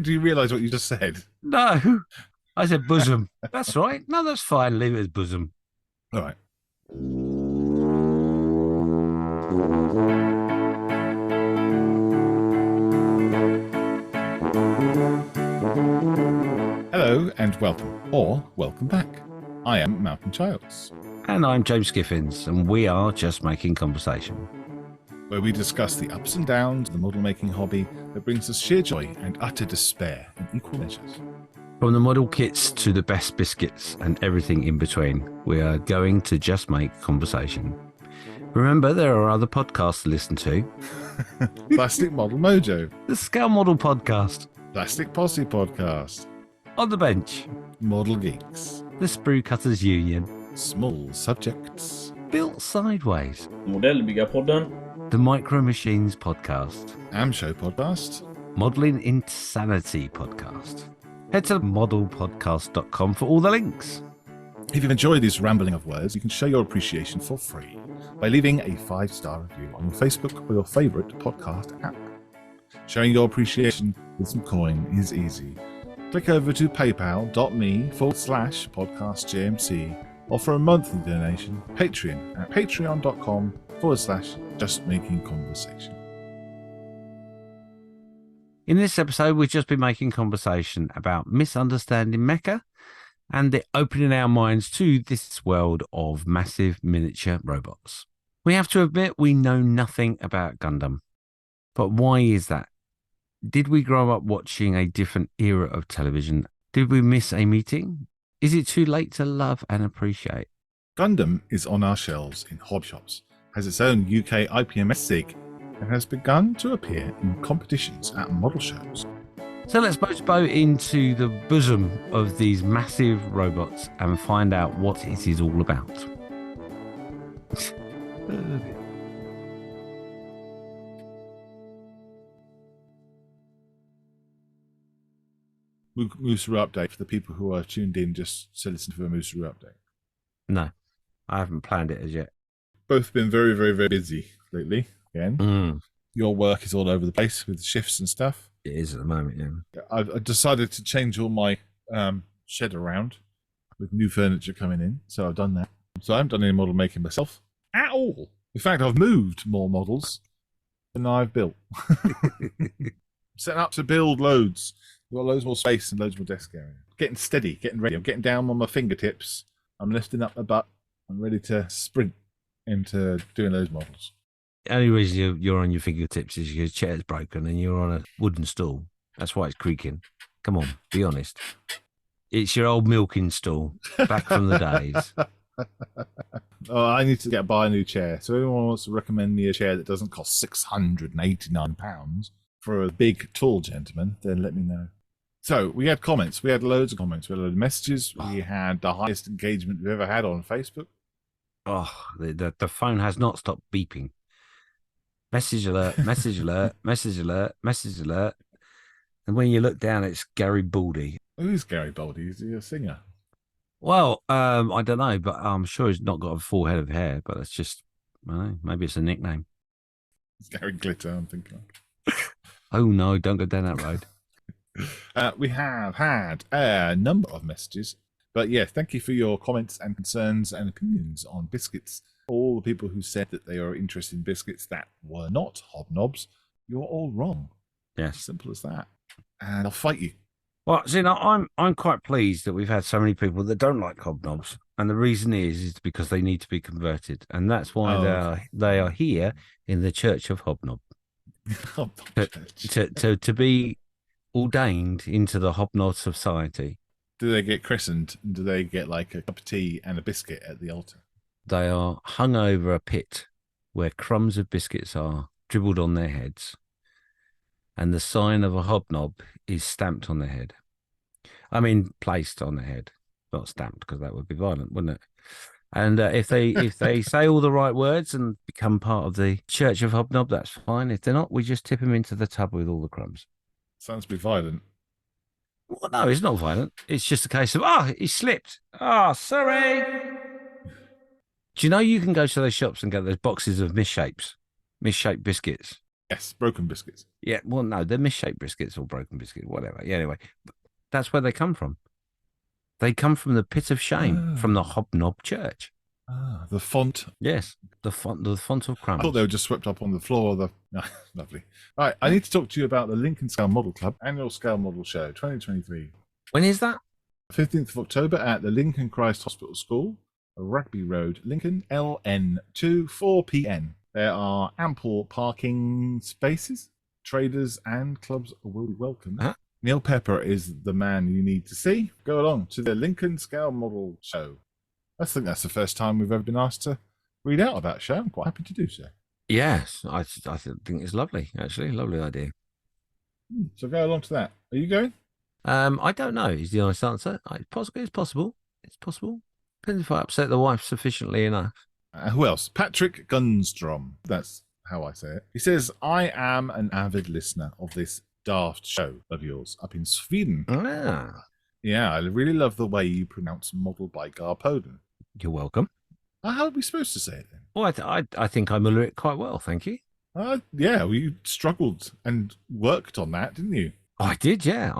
Do you realise what you just said? No, I said bosom. That's right. No, that's fine. Leave it as bosom. All right. Hello and welcome, or welcome back. I am Malcolm Childs. And I'm James Skiffins, and we are just making conversation, where we discuss the ups and downs of the model making hobby that brings us sheer joy and utter despair in equal measures. From the model kits to the best biscuits and everything in between, we are going to just make conversation. Remember, there are other podcasts to listen to. Plastic Model Mojo. The Scale Model Podcast. Plastic Posse Podcast. On the Bench. Model Geeks. The Sprue Cutters Union. Small Subjects. Built Sideways. Modellbyggarpodden. The Micro Machines Podcast. Amshow Podcast. Modelling Insanity Podcast. Head to modelpodcast.com for all the links. If you've enjoyed this rambling of words, you can show your appreciation for free by leaving a 5-star review on your Facebook or your favourite podcast app. Showing your appreciation with some coin is easy. Click over to paypal.me/podcastjmc or for a monthly donation, Patreon at patreon.com/justmakingconversation. In this episode, we've just been making conversation about misunderstanding mecha and the opening our minds to this world of massive miniature robots. We have to admit we know nothing about Gundam. But why is that? Did we grow up watching a different era of television? Did we miss a meeting? Is it too late to love and appreciate? Gundam is on our shelves in hob shops, has its own UK IPMS SIG, and has begun to appear in competitions at model shows. So let's boat into the bosom of these massive robots and find out what it is all about. Mooseru update for the people who are tuned in just to listen to a Mooseru update. No, I haven't planned it as yet. Both been very, very, very busy lately. Again, Your work is all over the place with shifts and stuff. It is at the moment, yeah. I've decided to change all my shed around with new furniture coming in, so I've done that. So I haven't done any model making myself at all. In fact, I've moved more models than I've built. Setting up to build loads. We've got loads more space and loads more desk area. Getting steady, getting ready. I'm getting down on my fingertips. I'm lifting up my butt. I'm ready to sprint into doing those models. The only reason you're on your fingertips is your chair's broken and you're on a wooden stool. That's why it's creaking. Come on, be honest. It's your old milking stool back from the days. Oh, I need to buy a new chair. So if anyone wants to recommend me a chair that doesn't cost £689 for a big, tall gentleman, then let me know. So we had comments. We had loads of comments. We had a load of messages. We had the highest engagement we've ever had on Facebook. Oh, the phone has not stopped beeping. Message alert, message alert, message alert, message alert. And when you look down, it's Gary Baldy. Who's Gary Baldy? Is he a singer? Well, I don't know, but I'm sure he's not got a full head of hair, but it's just, I don't know, maybe it's a nickname. It's Gary Glitter, I'm thinking. Oh, no, don't go down that road. We have had a number of messages, but yeah, thank you for your comments and concerns and opinions on biscuits. All the people who said that they are interested in biscuits that were not hobnobs, you're all wrong. Yes. Simple as that. And I'll fight you. Well, see, now I'm quite pleased that we've had so many people that don't like hobnobs, and the reason is because they need to be converted, and that's why they are here in the Church of Hobnob to be ordained into the Hobnob Society. Do they get christened? And do they get like a cup of tea and a biscuit at the altar? They are hung over a pit where crumbs of biscuits are dribbled on their heads, and the sign of a hobnob is stamped on their head. I mean, placed on their head, not stamped, because that would be violent, wouldn't it? And if they say all the right words and become part of the Church of Hobnob, that's fine. If they're not, we just tip them into the tub with all the crumbs. Sounds to be violent. Well, no, it's not violent. It's just a case of, he slipped. Sorry. Do you know you can go to those shops and get those boxes of misshaped biscuits? Yes, broken biscuits. Yeah, well, no, they're misshaped biscuits or broken biscuits, whatever. Yeah, anyway, that's where they come from. They come from the pit of shame, from the Oh. Hobnob Church. The font. Yes, the font of I thought crumbs. they were just swept up on the floor. Lovely. All right, I need to talk to you about the Lincoln Scale Model Club Annual Scale Model Show 2023. When is that? 15th of October at the Lincoln Christ Hospital School, Rugby Road, Lincoln, LN2 4PN. There are ample parking spaces. Traders and clubs will be welcome. Huh? Neil Pepper is the man you need to see. Go along to the Lincoln Scale Model Show. I think that's the first time we've ever been asked to read out about a show. I'm quite happy to do so. Yes, I think it's lovely, actually. Lovely idea. So go along to that. Are you going? I don't know is the honest answer. It's possible. It's possible. Depends if I upset the wife sufficiently enough. Who else? Patrick Gunstrom. That's how I say it. He says, I am an avid listener of this daft show of yours up in Sweden. Ah, Yeah, I really love the way you pronounce model by Garpoden. you're welcome. How are we supposed to say it then? Well, I think I muller it quite well, thank you. Yeah, well, you struggled and worked on that, didn't you? I did, yeah.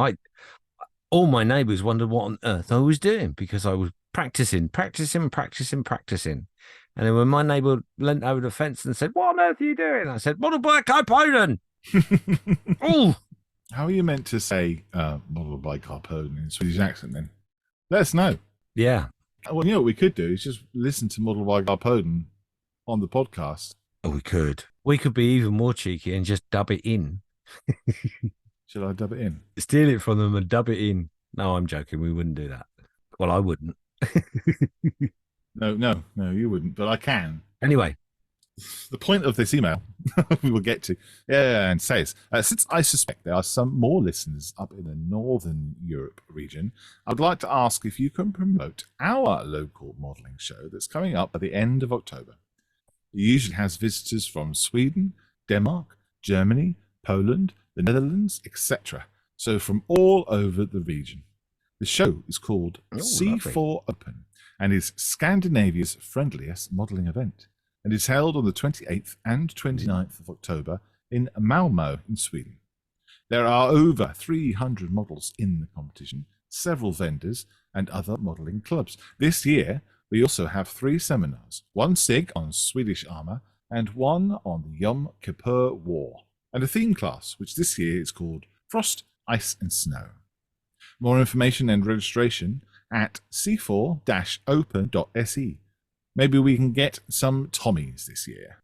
All my neighbours wondered what on earth I was doing because I was practicing. And then when my neighbour leant over the fence and said, "What on earth are you doing?" I said, "Model by Garpoden." Oh, How are you meant to say model by Garpoden in Swedish accent then? Let us know. yeah. Well, you know what we could do is just listen to Model by Garpoden on the podcast. Oh, we could. We could be even more cheeky and just dub it in. Should I dub it in? Steal it from them and dub it in. No, I'm joking. We wouldn't do that. Well, I wouldn't. No, you wouldn't, but I can. Anyway. The point of this email, we will get to, and says, since I suspect there are some more listeners up in the Northern Europe region, I would like to ask if you can promote our local modelling show that's coming up at the end of October. It usually has visitors from Sweden, Denmark, Germany, Poland, the Netherlands, etc. So from all over the region. The show is called C4 lovely. Open and is Scandinavia's friendliest modelling event, and is held on the 28th and 29th of October in Malmö in Sweden. There are over 300 models in the competition, several vendors, and other modelling clubs. This year, we also have 3 seminars, one SIG on Swedish armour and one on the Yom Kippur War, and a theme class, which this year is called Frost, Ice and Snow. More information and registration at c4-open.se. Maybe we can get some Tommies this year.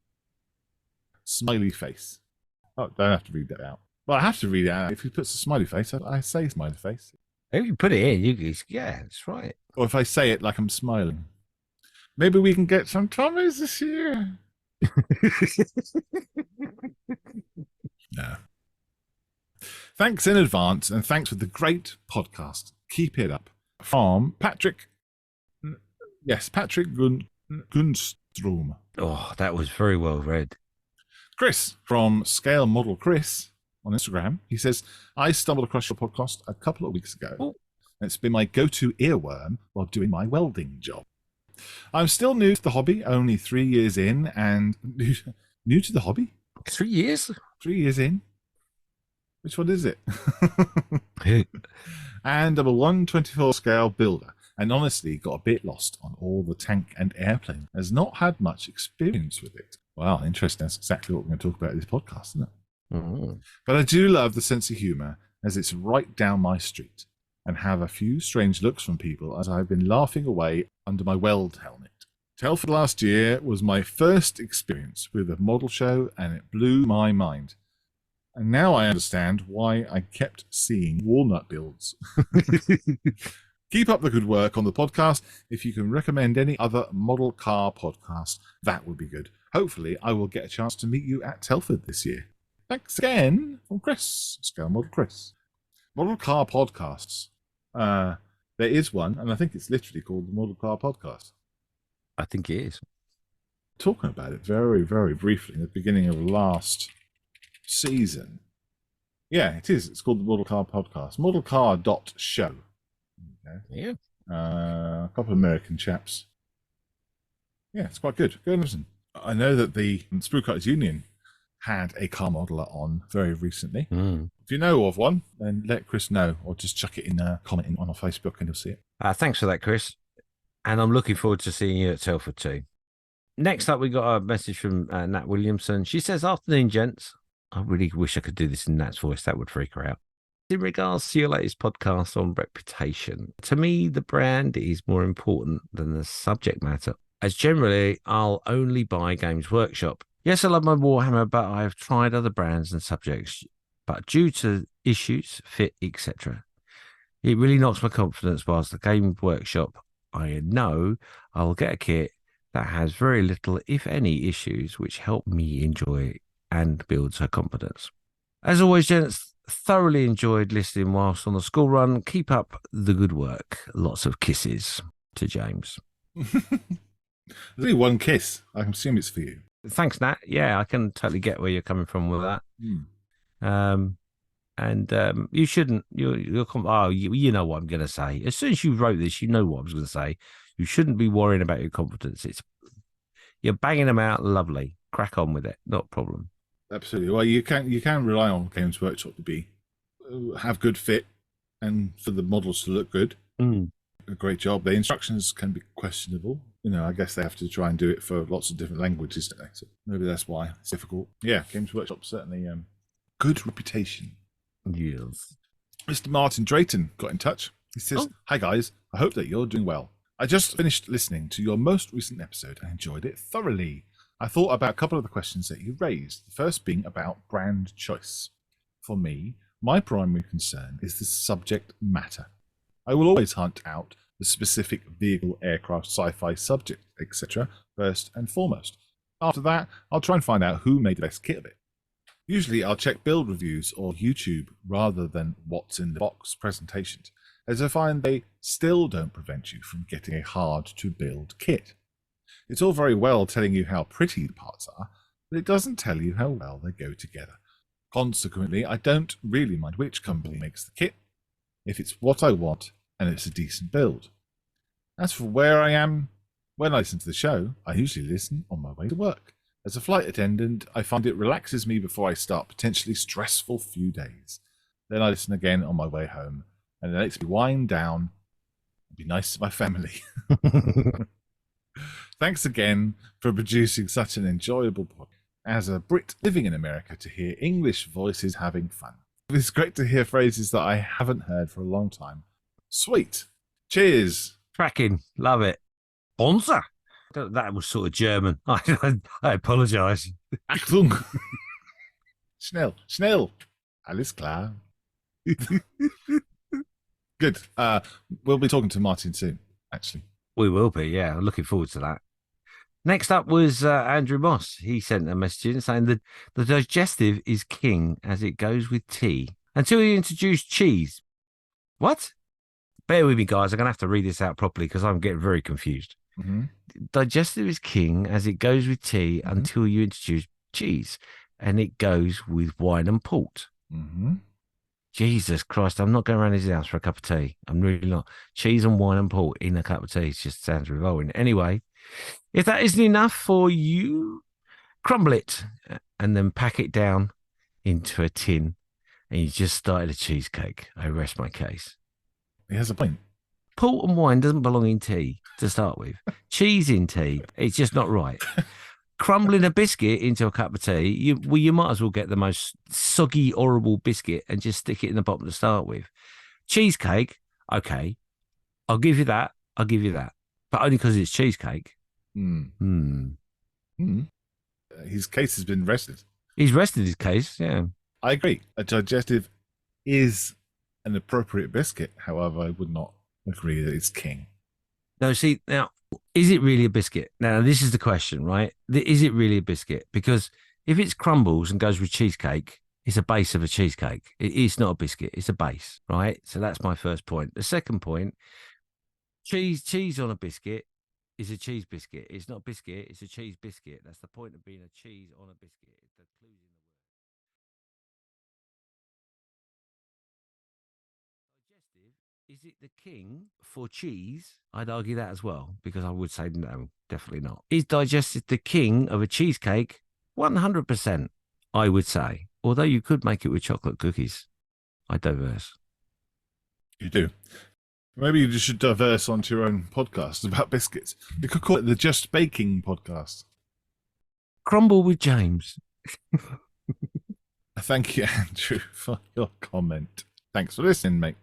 Smiley face. Oh, don't have to read that out. Well, I have to read it out. If he puts a smiley face, I say smiley face. If you put it in, yeah, that's right. Or if I say it like I'm smiling. Maybe we can get some Tommies this year. No. Thanks in advance, and thanks for the great podcast. Keep it up. From Patrick. Yes, Patrick Gunstrom. Oh, that was very well read. Chris from Scale Model Chris on Instagram. He says, I stumbled across your podcast a couple of weeks ago. Oh. It's been my go-to earworm while doing my welding job. I'm still new to the hobby, only 3 years in, and new to the hobby? 3 years? 3 years in? Which one is it? And I'm a 1/24 scale builder, and honestly got a bit lost on all the tank and airplane, has not had much experience with it. Wow, interesting. That's exactly what we're going to talk about in this podcast, isn't it? Mm-hmm. But I do love the sense of humour, as it's right down my street, and have a few strange looks from people as I've been laughing away under my weld helmet. Telford last year was my first experience with a model show, and it blew my mind. And now I understand why I kept seeing walnut builds. Keep up the good work on the podcast. If you can recommend any other model car podcast, that would be good. Hopefully, I will get a chance to meet you at Telford this year. Thanks again from Chris, Scale Model Chris. Model car podcasts. There is one, and I think it's literally called the Model Car Podcast. I think it is. Talking about it very, very briefly in the beginning of last season. Yeah, it is. It's called the Model Car Podcast. Modelcar.show. Okay. Yeah. A couple of American chaps. Yeah, it's quite good. Go and listen. I know that the Sprue Cutters Union had a car modeler on very recently. Mm. If you know of one, then let Chris know, or just chuck it in a comment on our Facebook and you'll see it. Thanks for that, Chris. And I'm looking forward to seeing you at Telford too. Next up, we got a message from Nat Williamson. She says, "Afternoon, gents. I really wish I could do this in Nat's voice. That would freak her out. In regards to your latest podcast on reputation, to me, the brand is more important than the subject matter, as generally, I'll only buy Games Workshop. Yes, I love my Warhammer, but I have tried other brands and subjects, but due to issues, fit, etc., it really knocks my confidence, whilst the Game Workshop, I know I'll get a kit that has very little, if any, issues, which help me enjoy and builds her confidence. As always, gents, thoroughly enjoyed listening whilst on the school run. Keep up the good work. Lots of kisses to James." There's only one kiss. I can assume it's for you. Thanks, Nat. Yeah, I can totally get where you're coming from with that. You shouldn't. You know what I'm going to say. As soon as you wrote this, you know what I was going to say. You shouldn't be worrying about your confidence. You're banging them out. Lovely. Crack on with it. Not a problem. Absolutely. Well, you can rely on Games Workshop to have good fit and for the models to look good. A great job. The instructions can be questionable. I guess they have to try and do it for lots of different languages today. So maybe that's why it's difficult. Yeah, Games Workshop certainly good reputation. Yes. Mr. Martin Drayton got in touch. He says, "Hi guys, I hope that you're doing well. I just finished listening to your most recent episode and enjoyed it thoroughly. I thought about a couple of the questions that you raised, the first being about brand choice. For me, my primary concern is the subject matter. I will always hunt out the specific vehicle, aircraft, sci-fi subject, etc. first and foremost. After that, I'll try and find out who made the best kit of it. Usually I'll check build reviews or YouTube rather than what's in the box presentations, as I find they still don't prevent you from getting a hard-to-build kit. It's all very well telling you how pretty the parts are, but it doesn't tell you how well they go together. Consequently, I don't really mind which company makes the kit, if it's what I want and it's a decent build. As for where I am, when I listen to the show, I usually listen on my way to work. As a flight attendant, I find it relaxes me before I start potentially stressful few days. Then I listen again on my way home, and it makes me wind down and be nice to my family. Thanks again for producing such an enjoyable podcast. As a Brit living in America, to hear English voices having fun. It's great to hear phrases that I haven't heard for a long time. Sweet. Cheers. Cracking. Love it. Bonza. That was sort of German. I apologise. Achtung. Schnell. Alles klar. Good. We'll be talking to Martin soon, actually. We will be, yeah. I'm looking forward to that. Next up was Andrew Moss. He sent a message in saying that the digestive is king as it goes with tea. Until he introduced cheese. What? Bear with me, guys. I'm going to have to read this out properly because I'm getting very confused. Mm-hmm. Digestive is king as it goes with tea until you introduce cheese. And it goes with wine and port. Mm-hmm. Jesus Christ, I'm not going around his house for a cup of tea. I'm really not. Cheese and wine and port in a cup of tea. It just sounds revolting. Anyway, if that isn't enough for you, crumble it and then pack it down into a tin. And you just started a cheesecake. I rest my case. He has a point. Port and wine doesn't belong in tea to start with. Cheese in tea, it's just not right. Crumbling a biscuit into a cup of tea, you might as well get the most soggy, horrible biscuit and just stick it in the bottom to start with. Cheesecake, okay, I'll give you that. But only because it's cheesecake. His case has been rested. He's rested his case, yeah. I agree. A digestive is an appropriate biscuit. However, I would not agree that it's king. No, see, now, is it really a biscuit? Now, this is the question, right? Is it really a biscuit? Because if it crumbles and goes with cheesecake, it's a base of a cheesecake. It's not a biscuit. It's a base, right? So that's my first point. The second point, cheese on a biscuit is a cheese biscuit. It's not a biscuit. It's a cheese biscuit. That's the point of being a cheese on a biscuit. The clue's in the word. Digestive, is it the king for cheese? I'd argue that as well, because I would say no, definitely not. Is digestive the king of a cheesecake? 100%. I would say. Although you could make it with chocolate cookies. I diverse. You do. Maybe you just should diverse onto your own podcast about biscuits. You could call it the Just Baking podcast. Crumble with James. Thank you, Andrew, for your comment. Thanks for listening, mate.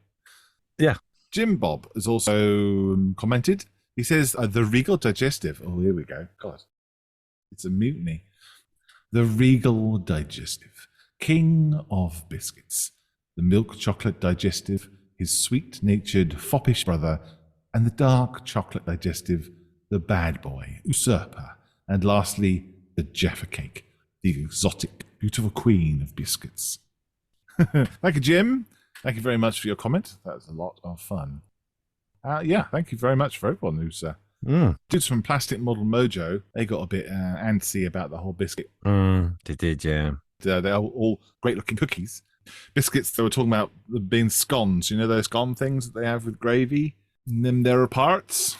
Yeah. Jim Bob has also commented. He says, the Regal Digestive. Oh, here we go. God, it's a mutiny. The Regal Digestive, king of biscuits. The milk chocolate digestive, his sweet-natured, foppish brother, and the dark chocolate digestive, the bad boy, usurper, and lastly, the Jaffa cake, the exotic, beautiful queen of biscuits. Thank you, Jim. Thank you very much for your comment. That was a lot of fun. Thank you very much for everyone who's dudes from Plastic Model Mojo. They got a bit antsy about the whole biscuit. They did, yeah. They're all great-looking cookies. Biscuits, they were talking about being scones. You know those scone things that they have with gravy? And then there are parts.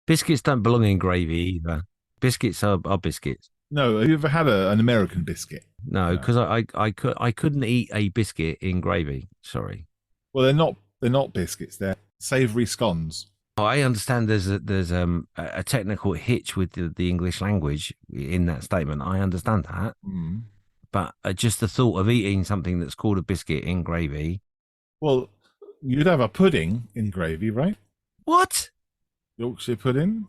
Biscuits don't belong in gravy either. Biscuits are biscuits. No, have you ever had an American biscuit? No, because I couldn't eat a biscuit in gravy. Sorry. Well, they're not biscuits. They're savoury scones. Oh, I understand there's a technical hitch with the English language in that statement. I understand that. Mm. But just the thought of eating something that's called a biscuit in gravy. Well, you'd have a pudding in gravy, right? What? Yorkshire pudding?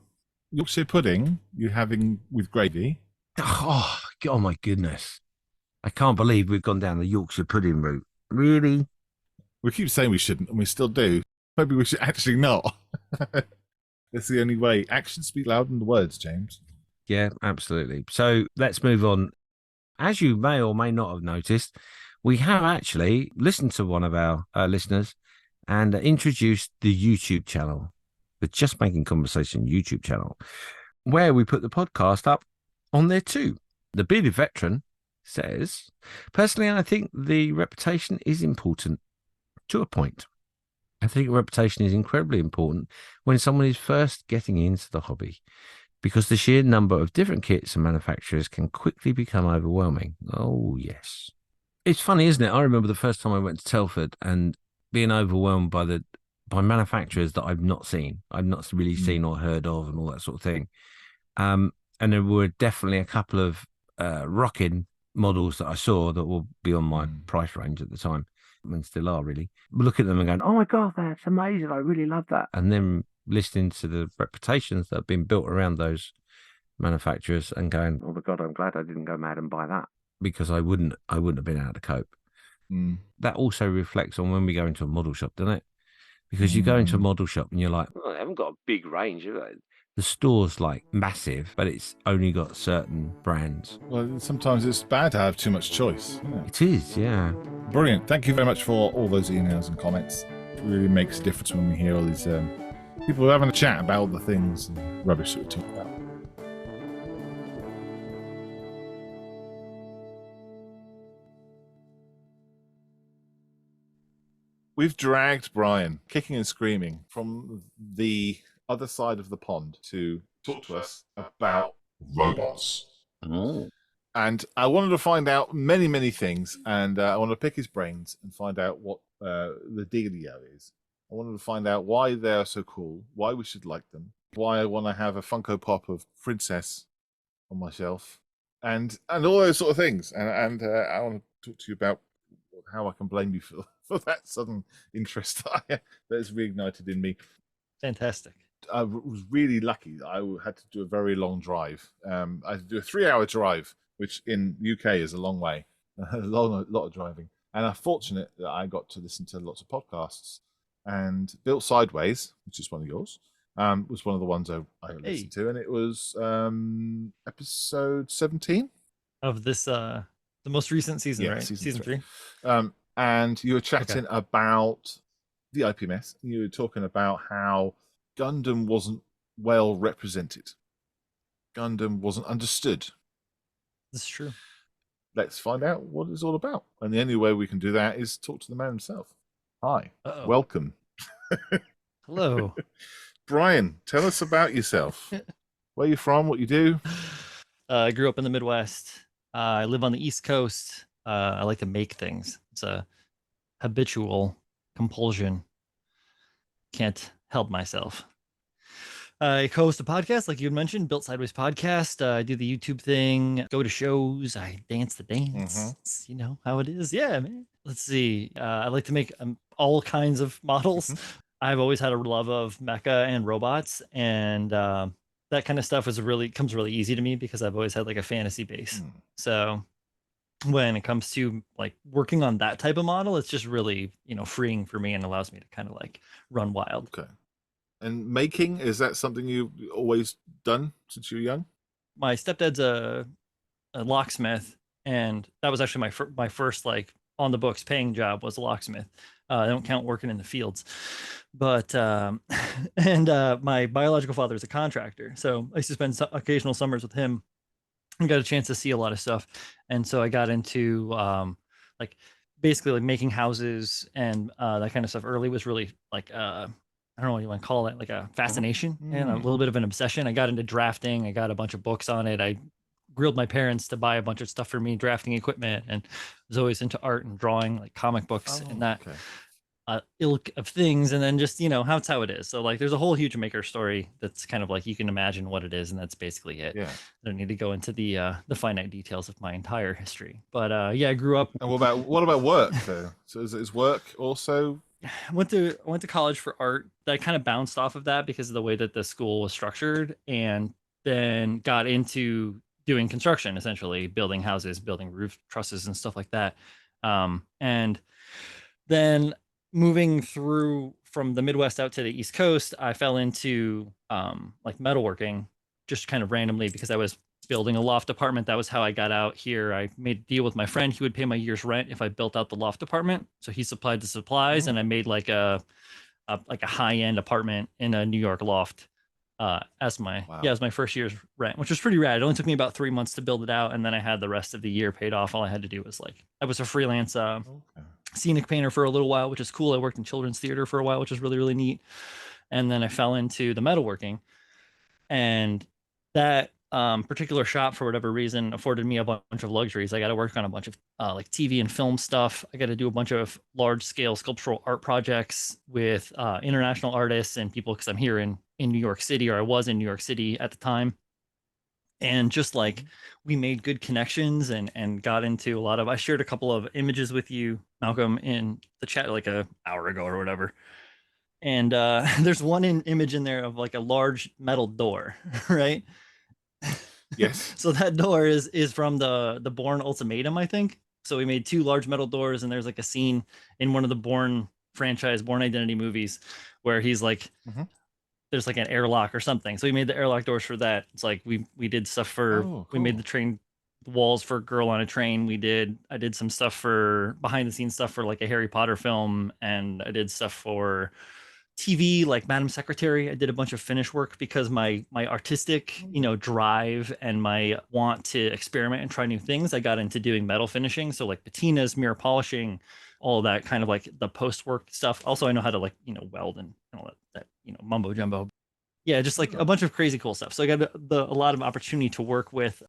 Yorkshire pudding you're having with gravy. Oh my goodness. I can't believe we've gone down the Yorkshire pudding route. Really? We keep saying we shouldn't, and we still do. Maybe we should actually not. That's the only way. Actions speak louder than the words, James. Yeah, absolutely. So let's move on. As you may or may not have noticed, we have actually listened to one of our listeners and introduced the YouTube channel, the Just Making Conversation YouTube channel, where we put the podcast up on there too. The Bearded Veteran says, personally, I think the reputation is important to a point. I think reputation is incredibly important when someone is first getting into the hobby, because the sheer number of different kits and manufacturers can quickly become overwhelming. Oh, yes. It's funny, isn't it? I remember the first time I went to Telford and being overwhelmed by manufacturers that I've not seen. I've not really seen or heard of and all that sort of thing. And there were definitely a couple of rocking models that I saw that will be on my price range at the time, and still are really. Look at them and going, oh my God, that's amazing. I really love that. And then listening to the reputations that have been built around those manufacturers and going, oh my God, I'm glad I didn't go mad and buy that, because I wouldn't have been able to cope. That also reflects on when we go into a model shop, doesn't it? Because you go into a model shop and you're like, oh, they haven't got a big range. The store's like massive, but it's only got certain brands. Well, sometimes it's bad to have too much choice. It is, yeah. Brilliant. Thank you very much for all those emails and comments. It really makes a difference when we hear all these people having a chat about all the things and rubbish that we talk about. We've dragged Brian, kicking and screaming, from the other side of the pond to talk to us about robots. Oh. And I wanted to find out many, many things, and I wanted to pick his brains and find out what the dealio is. I wanted to find out why they're so cool, why we should like them, why I want to have a Funko Pop of Princess on my shelf, and all those sort of things. And I want to talk to you about how I can blame you for that sudden interest that has reignited in me. Fantastic. I was really lucky. I had to do a very long drive. I had to do a 3-hour drive, which in the UK is a long way, a lot of driving. And I'm fortunate that I got to listen to lots of podcasts. And Built Sideways, which is one of yours, was one of the ones I listened to, and it was episode 17 of this, the most recent season, right? Season 3. And you were chatting about the IPMS. You were talking about how Gundam wasn't well represented. Gundam wasn't understood. This is true. Let's find out what it's all about. And the only way we can do that is talk to the man himself. Hi. Uh-oh. Welcome. Hello. Brian, tell us about yourself. Where you from, what you do. I grew up in the Midwest. I live on the East Coast. I like to make things. It's a habitual compulsion. Can't help myself. I co-host a podcast, like you had mentioned, Built Sideways podcast. I do the YouTube thing, go to shows, I dance the dance. You know how it is. Yeah, man. Let's see. I like to make all kinds of models. I've always had a love of mecha and robots, and that kind of stuff comes really easy to me because I've always had like a fantasy base. So when it comes to like working on that type of model, it's just really, freeing for me and allows me to kind of like run wild. Okay. And making, is that something you've always done since you were young? My stepdad's a locksmith, and that was actually my first like on the books paying job was a locksmith. I don't count working in the fields, but and my biological father is a contractor, so I used to spend occasional summers with him and got a chance to see a lot of stuff. And so I got into like basically like making houses and that kind of stuff early. Was really like I don't know what you want to call it, like a fascination and a little bit of an obsession. I got into drafting. I got a bunch of books on it. I grilled my parents to buy a bunch of stuff for me, drafting equipment, and was always into art and drawing, like comic books and that ilk of things. And then just, that's how it is. So like there's a whole huge maker story that's kind of like you can imagine what it is, and that's basically it. Yeah. I don't need to go into the finite details of my entire history. But yeah, I grew up. And what about work though? So is work also? I went to college for art. That kind of bounced off of that because of the way that the school was structured, and then got into doing construction, essentially building houses, building roof trusses and stuff like that. And then moving through from the Midwest out to the East Coast, I fell into like metalworking just kind of randomly because I was building a loft apartment. That was how I got out here. I made a deal with my friend. He would pay my year's rent if I built out the loft apartment. So he supplied the supplies, and I made like a high-end apartment in a New York loft as my first year's rent, which was pretty rad. It only took me about 3 months to build it out, and then I had the rest of the year paid off. All I had to do was I was a freelance scenic painter for a little while, which is cool. I worked in children's theater for a while, which is really, really neat. And then I fell into the metalworking, and that particular shop, for whatever reason, afforded me a bunch of luxuries. I got to work on a bunch of like TV and film stuff. I got to do a bunch of large scale sculptural art projects with international artists and people, because I'm here in New York City, or I was in New York City at the time. And just like we made good connections and got into a lot of, I shared a couple of images with you, Malcolm, in the chat like an hour ago or whatever. And there's one image in there of like a large metal door, right? Yes. So that door is from the Bourne Ultimatum, I think. So we made 2 large metal doors, and there's like a scene in one of the Bourne franchise, Bourne Identity movies, where he's like, there's like an airlock or something. So we made the airlock doors for that. It's like we did stuff for cool. We made the train walls for Girl on a Train. I did some stuff for behind the scenes stuff for like a Harry Potter film, and I did stuff for TV, like Madam Secretary. I did a bunch of finish work because my artistic, drive and my want to experiment and try new things, I got into doing metal finishing. So like patinas, mirror polishing, all of that kind of like the post work stuff. Also, I know how to like, weld and all that mumbo jumbo. Yeah, just like a bunch of crazy cool stuff. So I got a lot of opportunity to work with,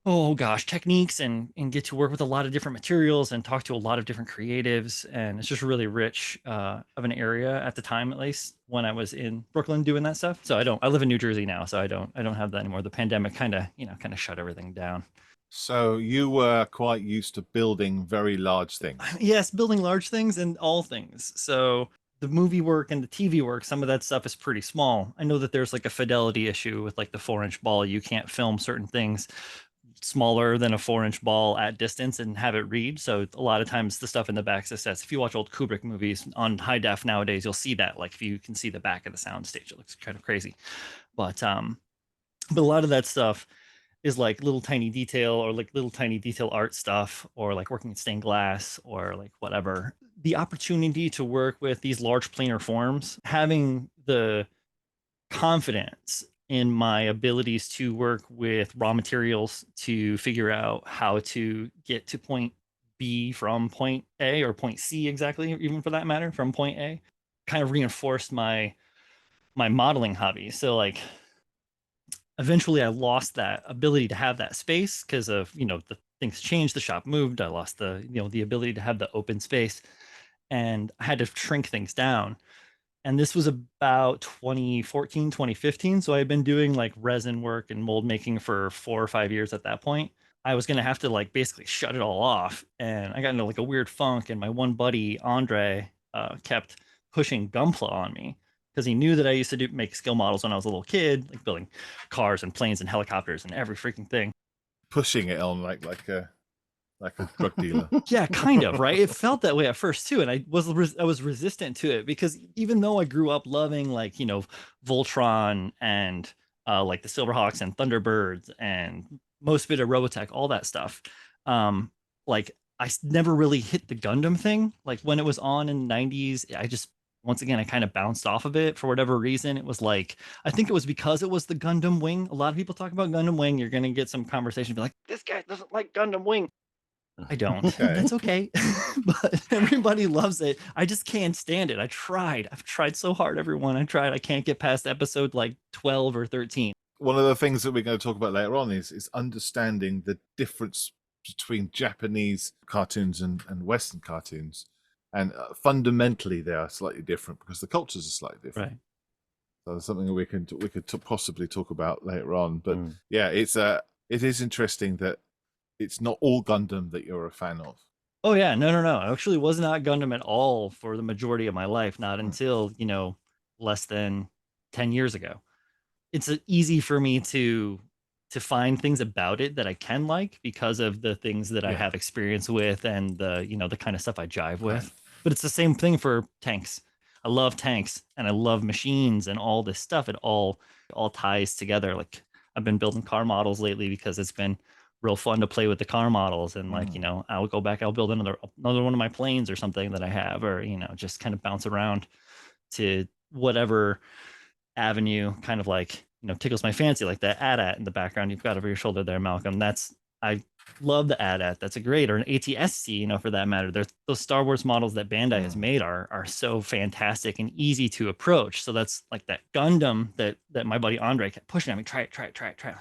techniques and get to work with a lot of different materials and talk to a lot of different creatives. And it's just really rich of an area at the time, at least when I was in Brooklyn doing that stuff. So I live in New Jersey now, so I don't have that anymore. The pandemic kind of shut everything down. So you were quite used to building very large things. Yes, building large things and all things. So the movie work and the TV work, some of that stuff is pretty small. I know that there's like a fidelity issue with like the 4-inch ball. You can't film certain things smaller than a 4-inch ball at distance and have it read. So a lot of times the stuff in the back says, if you watch old Kubrick movies on high def nowadays, you'll see that, like if you can see the back of the soundstage, it looks kind of crazy. But a lot of that stuff is like little tiny detail or like little tiny detail art stuff, or like working in stained glass or like whatever. The opportunity to work with these large planar forms, having the confidence in my abilities to work with raw materials to figure out how to get to point B from point A, or point C exactly, even for that matter, from point A, kind of reinforced my modeling hobby. So like eventually I lost that ability to have that space because of, the things changed. The shop moved. I lost the ability to have the open space, and I had to shrink things down. And this was about 2014, 2015. So I had been doing like resin work and mold making for 4 or 5 years at that point. I was going to have to like basically shut it all off. And I got into like a weird funk. And my one buddy, Andre, kept pushing Gunpla on me because he knew that I used to make skill models when I was a little kid, like building cars and planes and helicopters and every freaking thing. Pushing it on like a drug dealer. Yeah, kind of, right? It felt that way at first too, and I was resistant to it because even though I grew up loving like Voltron and like the Silverhawks and Thunderbirds and most bit of Robotech, all that stuff, like I never really hit the Gundam thing. Like when it was on in the 90s, I just once again I kind of bounced off of it for whatever reason. It was like I think it was because it was the Gundam Wing. A lot of people talk about Gundam Wing. You're gonna get some conversation be like, this guy doesn't like Gundam Wing. I don't. Okay. That's okay. But everybody loves it. I just can't stand it. I've tried so hard, everyone. I can't get past episode like 12 or 13. One of the things that we're going to talk about later on is understanding the difference between Japanese cartoons and Western cartoons. And fundamentally, they are slightly different because the cultures are slightly different. Right. So that's something that we could possibly talk about later on. But yeah, it is interesting that it's not all Gundam that you're a fan of. Oh yeah, no. I actually was not Gundam at all for the majority of my life, not until, less than 10 years ago. It's easy for me to find things about it that I can like because of the things that I have experience with and the kind of stuff I jive with. But it's the same thing for tanks. I love tanks and I love machines and all this stuff. It all ties together. Like I've been building car models lately because it's been real fun to play with the car models, and like I'll go back, I'll build another one of my planes or something that I have, or just kind of bounce around to whatever avenue kind of like tickles my fancy, like that AT-AT in the background you've got over your shoulder there, Malcolm. I love the AT-AT. That's a great, or an ATSC, for that matter. There's those Star Wars models that Bandai has made are so fantastic and easy to approach. So that's like that Gundam that my buddy Andre kept pushing at me. Try it.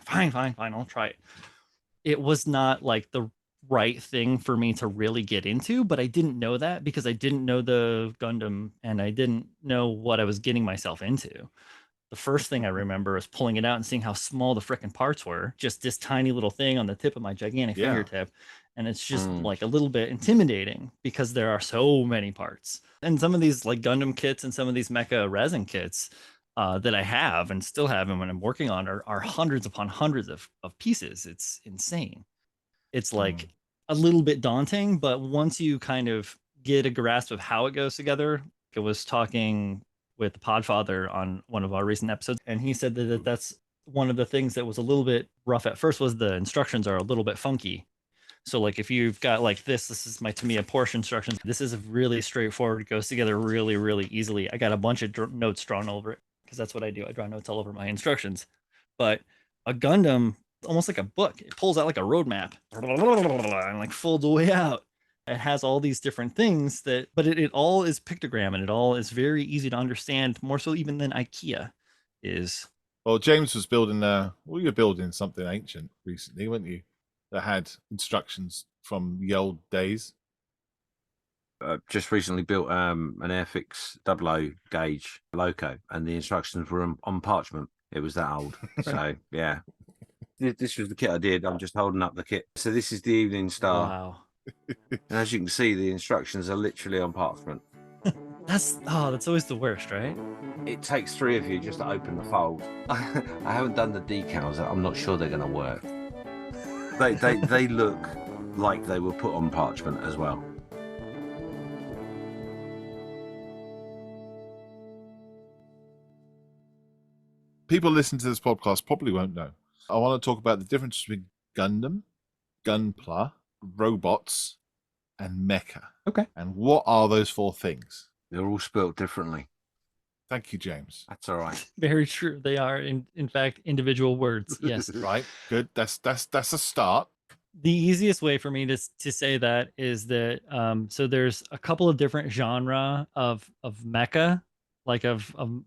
Fine, I'll try it. It was not like the right thing for me to really get into, but I didn't know that because I didn't know the Gundam and I didn't know what I was getting myself into. The first thing I remember is pulling it out and seeing how small the frickin' parts were. Just this tiny little thing on the tip of my gigantic fingertip. And it's just like a little bit intimidating because there are so many parts. And some of these like Gundam kits and some of these mecha resin kits that I have and still have and when I'm working on are hundreds upon hundreds of pieces. It's insane. It's like a little bit daunting, but once you kind of get a grasp of how it goes together, I was talking with the Podfather on one of our recent episodes, and he said that that's one of the things that was a little bit rough at first was the instructions are a little bit funky. So like if you've got like this is my Tamiya Porsche instructions. This is really straightforward. It goes together really, really easily. I got a bunch of notes drawn over it because that's what I do. I draw notes all over my instructions. But a Gundam, almost like a book. It pulls out like a roadmap and like folds way out. It has all these different things but it all is pictogram and it all is very easy to understand, more so even than IKEA is. Well, James was building you were building something ancient recently, weren't you? That had instructions from the old days. Just recently built an Airfix 00 gauge loco, and the instructions were on parchment. It was that old. So yeah, this was the kit I did. I'm just holding up the kit. So this is the Evening Star. Wow. And as you can see, the instructions are literally on parchment. That's always the worst, right? It takes 3 of you just to open the fold. I haven't done the decals. I'm not sure they're going to work. They look like they were put on parchment as well. People listening to this podcast probably won't know. I want to talk about the difference between Gundam, Gunpla, robots, and mecha. Okay. And what are those 4 things? They're all spelled differently. Thank you, James. That's all right. Very true. They are in fact individual words. Yes. Right. Good. That's a start. The easiest way for me to say that is that so there's a couple of different genre of mecha Like a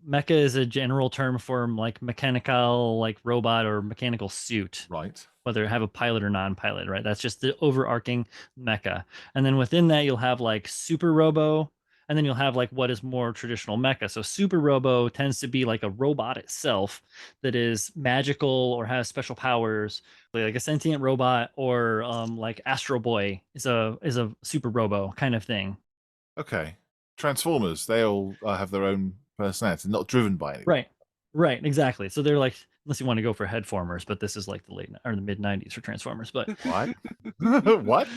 mecha is a general term for like mechanical, like robot or mechanical suit, Right. whether it have a pilot or non-pilot, right? That's just the overarching mecha. And then within that, you'll have like super robo, and then you'll have like what is more traditional mecha. So super robo tends to be like a robot itself that is magical or has special powers, like a sentient robot, or like Astro Boy is a super robo kind of thing. Okay. Transformers, they all have their own personality, not driven by anything. Right, exactly. So they're like, unless you want to go for headformers, but this is like the late or the mid '90s for Transformers. But What? What?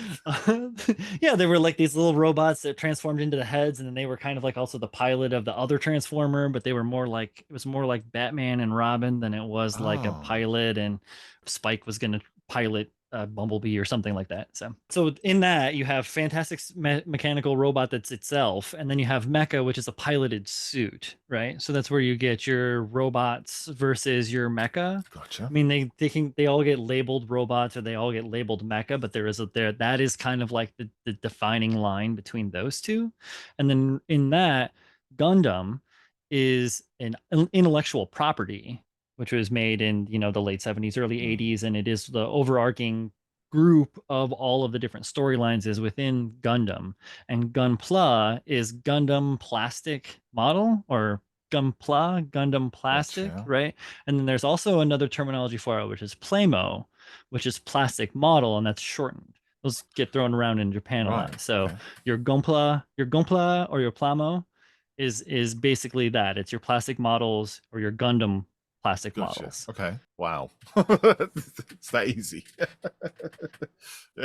yeah, they were like these little robots that transformed into the heads, and then they were kind of like also the pilot of the other Transformer, but they were more like it was more like Batman and Robin than it was like a Oh. pilot, and Spike was going to pilot Bumblebee or something like that. So in that you have fantastic mechanical robot that's itself, and then you have mecha, which is a piloted suit, right? So that's where you get your robots versus your mecha. Gotcha. I mean, they all get labeled robots or they all get labeled mecha, but that is kind of like the defining line between those two. And then in that, Gundam is an intellectual property which was made in the late 70s, early 80s, and it is the overarching group of all of the different storylines is within Gundam. And Gunpla is Gundam plastic model or Gundam plastic, Gotcha. right? And then there's also another terminology for it, which is Playmo, which is plastic model, and that's shortened. Those get thrown around in Japan a lot. So Okay. your Gunpla or your Plamo is basically that. It's your plastic models or your Gundam plastic Gotcha. models. Okay. Wow. It's that easy.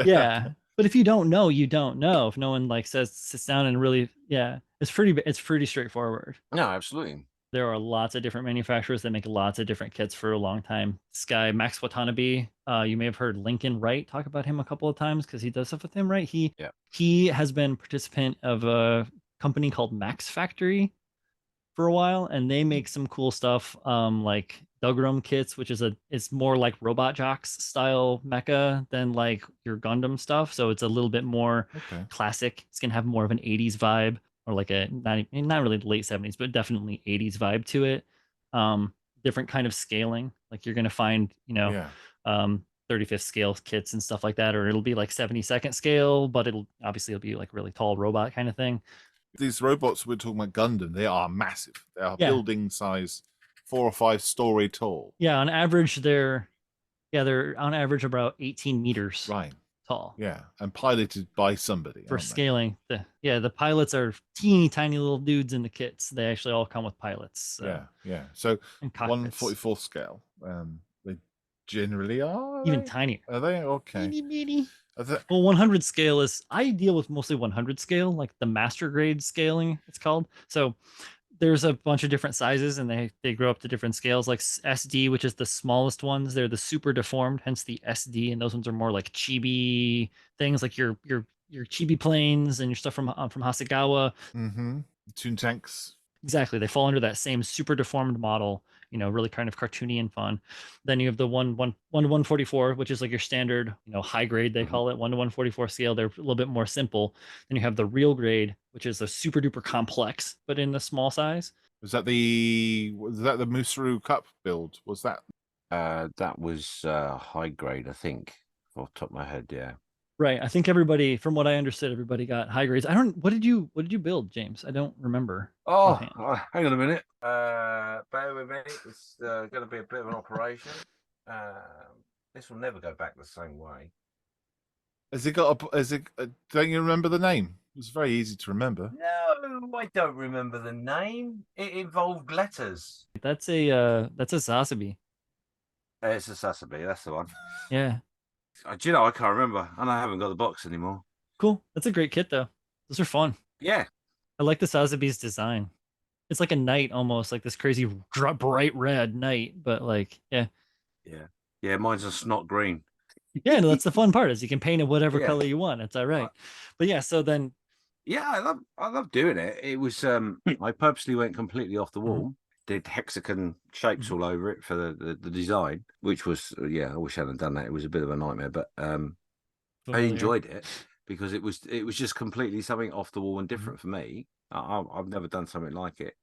Yeah. But if you don't know, you don't know. If no one like sits down and really, it's pretty straightforward. No, absolutely. There are lots of different manufacturers that make lots of different kits for a long time. This guy, Max Watanabe, you may have heard Lincoln Wright talk about him a couple of times because he does stuff with him, right? He has been participant of a company called Max Factory for a while, and they make some cool stuff like Dugrum kits, which is it's more like Robot Jocks style mecha than like your Gundam stuff. So it's a little bit more classic. It's gonna have more of an 80s vibe, or like a not really the late 70s, but definitely 80s vibe to it. Different kind of scaling. Like you're gonna find, 35th scale kits and stuff like that, or it'll be like 72nd scale, but it'll be like really tall robot kind of thing. These robots we're talking about, Gundam, they are massive. They are building size, 4 or 5 story tall. Yeah, on average they're on average about 18 meters tall. Yeah, and piloted by somebody. For scaling. The pilots are teeny tiny little dudes in the kits. They actually all come with pilots. Yeah. So 1/44 scale. They generally are even tinier. Are they? Okay. Itty. Well, 100 scale is, I deal with mostly 100 scale, like the master grade scaling, it's called. So there's a bunch of different sizes, and they grow up to different scales, like SD, which is the smallest ones. They're the super deformed, hence the SD, and those ones are more like chibi things, like your chibi planes and your stuff from Hasegawa. Toon tanks. Exactly. They fall under that same super deformed model, really kind of cartoony and fun. Then you have the 1 to 144, which is like your standard, high grade, they call it 1 to 144 scale. They're a little bit more simple. Then you have the real grade, which is a super duper complex, but in the small size. Was that the Musaru Cup build? Was that? That was high grade, I think, off the top of my head. Yeah. Right. I think everybody, from what I understood, everybody got high grades. What did you build, James? I don't remember. Oh, hang on a minute. Bear with me. It's going to be a bit of an operation. This will never go back the same way. Has it got don't you remember the name? It was very easy to remember. No, I don't remember the name. It involved letters. That's a Sasabi. It's a Sasabi. That's the one. Yeah. Do you know, I can't remember, and I haven't got the box anymore. Cool. That's a great kit, though. Those are fun. Yeah. I like the Sasabi's design. It's like a knight almost, like this crazy bright red knight, but like, yeah. Yeah, mine's a snot green. Yeah, no, that's the fun part, is you can paint it whatever color you want. It's all right. But yeah, so then. Yeah, I love doing it. It was, I purposely went completely off the wall. Did hexagon shapes all over it for the design, which was I wish I hadn't done that. It was a bit of a nightmare, but I enjoyed it because it was just completely something off the wall and different for me. I've never done something like it,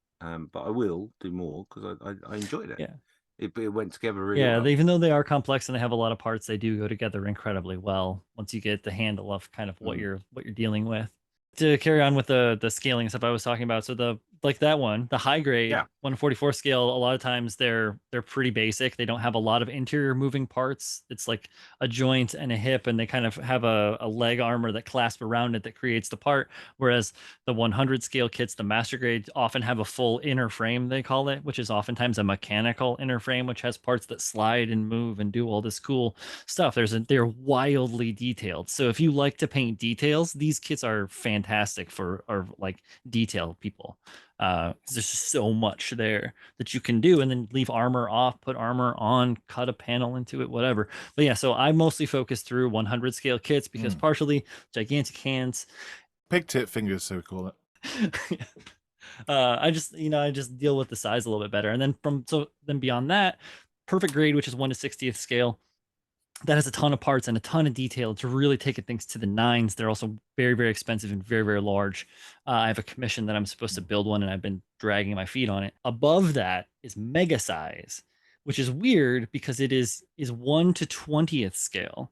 but I will do more because I enjoyed it. Yeah. It went together really Yeah, well. even though they are complex and they have a lot of parts, they do go together incredibly well once you get the handle of kind of what you're dealing with. To carry on with the scaling stuff I was talking about, so the that one, the high grade 144 scale, a lot of times they're pretty basic. They don't have a lot of interior moving parts. It's like a joint and a hip, and they kind of have a leg armor that clasp around it that creates the part. Whereas the 100 scale kits, the master grade, often have a full inner frame, they call it, which is oftentimes a mechanical inner frame, which has parts that slide and move and do all this cool stuff. They're wildly detailed. So if you like to paint details, these kits are fantastic for like detail people. There's just so much there that you can do, and then leave armor off, put armor on, cut a panel into it, whatever. But yeah, so I mostly focus through 100 scale kits because partially gigantic hands, pig tit fingers, so we call it. I just deal with the size a little bit better, and then beyond that, perfect grade, which is 1/60th scale. That has a ton of parts and a ton of detail to really take things to the nines. They're also very, very expensive and very, very large. I have a commission that I'm supposed to build one, and I've been dragging my feet on it. Above that is mega size, which is weird because it is 1/20th scale.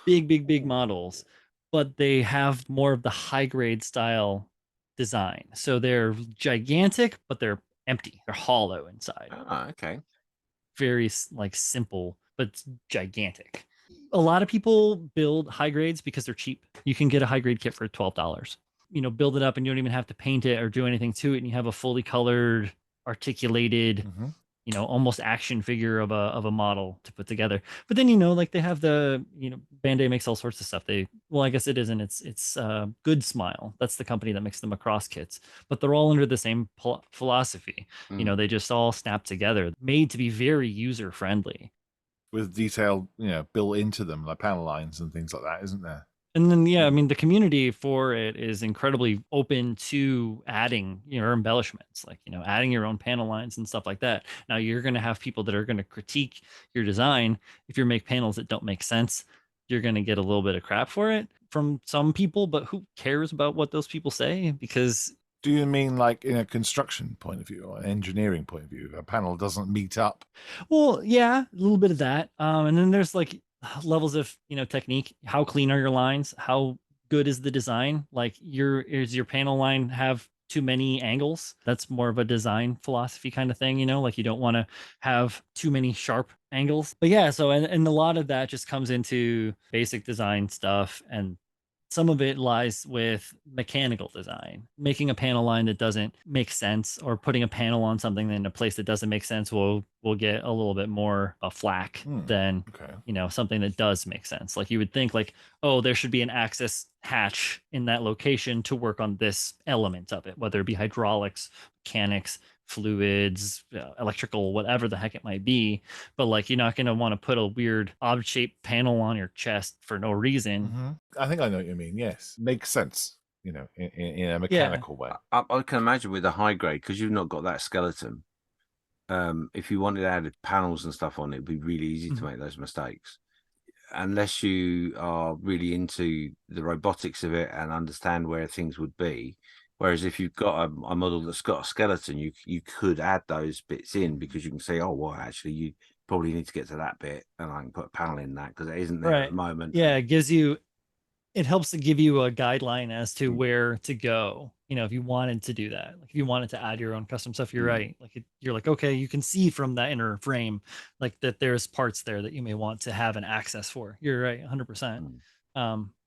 Big models, but they have more of the high grade style design. So they're gigantic, but they're empty. They're hollow inside. Oh, okay. Very like simple, but it's gigantic. A lot of people build high grades because they're cheap. You can get a high grade kit for $12. Build it up and you don't even have to paint it or do anything to it, and you have a fully colored, articulated, almost action figure of a model to put together. But then like they have the Bandai makes all sorts of stuff. I guess it isn't. It's Good Smile. That's the company that makes the Macross kits, but they're all under the same philosophy. They just all snap together, made to be very user friendly, with detail built into them, like panel lines and things like that, isn't there? And then, I mean, the community for it is incredibly open to adding your embellishments, like, adding your own panel lines and stuff like that. Now, you're going to have people that are going to critique your design. If you make panels that don't make sense, you're going to get a little bit of crap for it from some people, but who cares about what those people say? Because... Do you mean like in a construction point of view or an engineering point of view, a panel doesn't meet up? Well, yeah, a little bit of that. And then there's like levels of technique. How clean are your lines? How good is the design? Like is your panel line have too many angles? That's more of a design philosophy kind of thing, like you don't want to have too many sharp angles. But yeah, so and a lot of that just comes into basic design stuff, and some of it lies with mechanical design. Making a panel line that doesn't make sense, or putting a panel on something in a place that doesn't make sense, will get a little bit more flack than something that does make sense. Like you would think like, oh, there should be an access hatch in that location to work on this element of it, whether it be hydraulics, mechanics, fluids, electrical, whatever the heck it might be. But like, you're not going to want to put a weird odd-shaped panel on your chest for no reason. I think I know what you mean. Yes, makes sense. In a mechanical way. I can imagine with a high grade, because you've not got that skeleton. If you wanted added panels and stuff on it, it'd be really easy to make those mistakes, unless you are really into the robotics of it and understand where things would be. Whereas if you've got a model that's got a skeleton, you could add those bits in, because you can say, oh, well, actually, you probably need to get to that bit, and I can put a panel in that because it isn't there at the moment. Yeah, it helps to give you a guideline as to where to go. If you wanted to do that, like if you wanted to add your own custom stuff, you're right. Like you're like, okay, you can see from that inner frame, like that there's parts there that you may want to have an access for. You're right, 100%.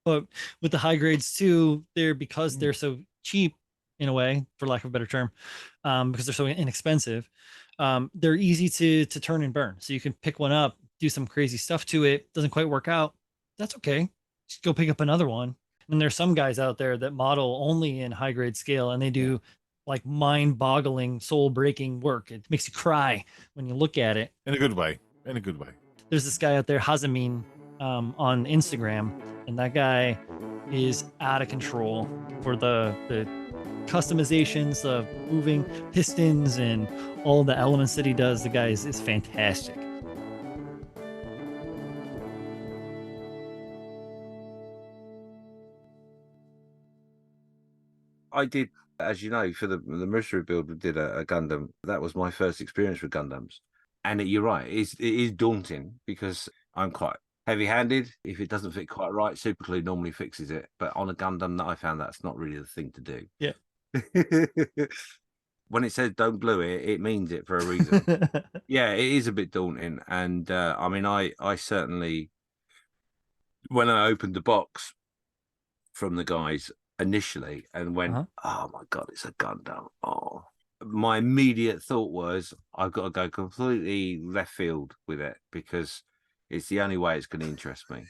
But with the high grades too, because they're so cheap in a way, for lack of a better term, because they're so inexpensive, they're easy to turn and burn. So you can pick one up, do some crazy stuff to it. Doesn't quite work out. That's okay. Just go pick up another one. And there's some guys out there that model only in high grade scale, and they do like mind-boggling, soul-breaking work. It makes you cry when you look at it. In a good way. There's this guy out there, Haxim, on Instagram, and that guy is out of control for the customizations of moving pistons and all the elements that he does. The guy is fantastic. I did As you know, for the mystery build, we did a Gundam. That was my first experience with Gundams. And you're right, it is daunting because I'm quite heavy-handed. If it doesn't fit quite right, Superglue normally fixes it. But on a Gundam, I found that's not really the thing to do. Yeah. When it says don't glue it, it means it for a reason. Yeah, it is a bit daunting. And I mean, I certainly, when I opened the box from the guys initially and went, oh my God, it's a Gundam. Oh, my immediate thought was, I've got to go completely left field with it because it's the only way it's going to interest me.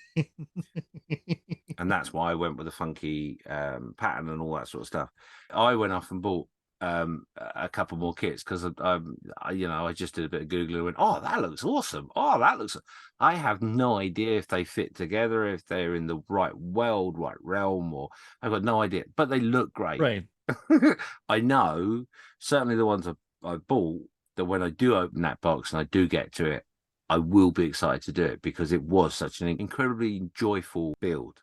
And that's why I went with a funky pattern and all that sort of stuff. I went off and bought a couple more kits because I just did a bit of Googling and went, oh, that looks awesome. Oh, that looks. I have no idea if they fit together, if they're in the right world, right realm, or I've got no idea. But they look great. Right. I know certainly the ones I bought that when I do open that box and I do get to it, I will be excited to do it because it was such an incredibly joyful build.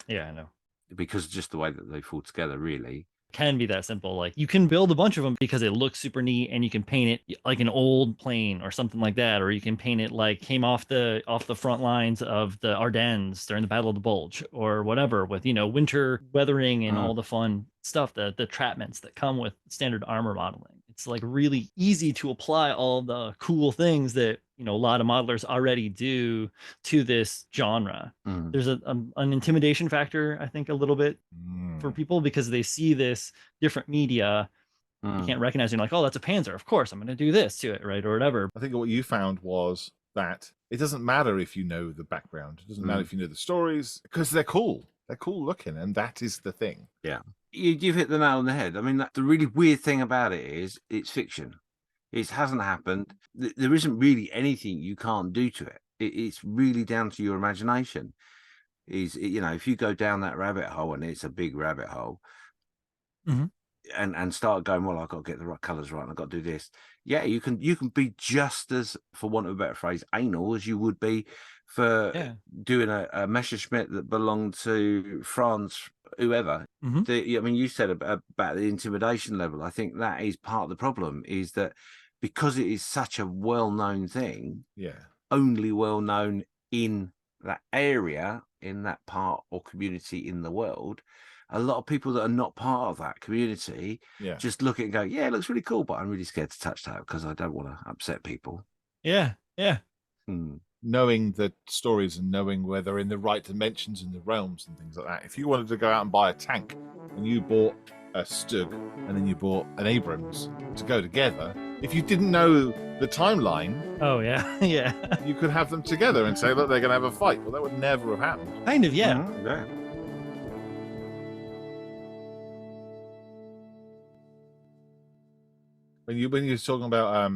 Yeah, I know. Because just the way that they fall together, really. Can be that simple. Like you can build a bunch of them because it looks super neat and you can paint it like an old plane or something like that, or you can paint it like came off the front lines of the Ardennes during the Battle of the Bulge or whatever, with winter weathering and all the fun stuff, the trapments that come with standard armor modeling. It's like really easy to apply all the cool things that a lot of modelers already do to this genre. There's an intimidation factor, I think, a little bit for people because they see this different media. You can't recognize it. You're like, oh, that's a Panzer. Of course, I'm going to do this to it, right? Or whatever. I think what you found was that it doesn't matter if you know the background. It doesn't matter if you know the stories because they're cool. They're cool looking, and that is the thing. Yeah. You've hit the nail on the head. I mean, the really weird thing about it is it's fiction. It hasn't happened. There isn't really anything you can't do to it. It's really down to your imagination. If you go down that rabbit hole, and it's a big rabbit hole, and start going, well, I've got to get the right colours right, and I've got to do this. Yeah, you can be just as, for want of a better phrase, anal as you would be for doing a Messerschmitt that belonged to France, whoever. You said about the intimidation level. I think that is part of the problem, is that because it is such a well-known thing, only well-known in that area, in that part or community in the world, a lot of people that are not part of that community just look at it and go, yeah, it looks really cool, but I'm really scared to touch that because I don't want to upset people. Yeah. Knowing the stories and knowing where they're in the right dimensions in the realms and things like that. If you wanted to go out and buy a tank and you bought a Stug and then you bought an Abrams to go together, if you didn't know the timeline, you could have them together and say, look, they're going to have a fight. Well, that would never have happened. Kind of, yeah. When you're talking about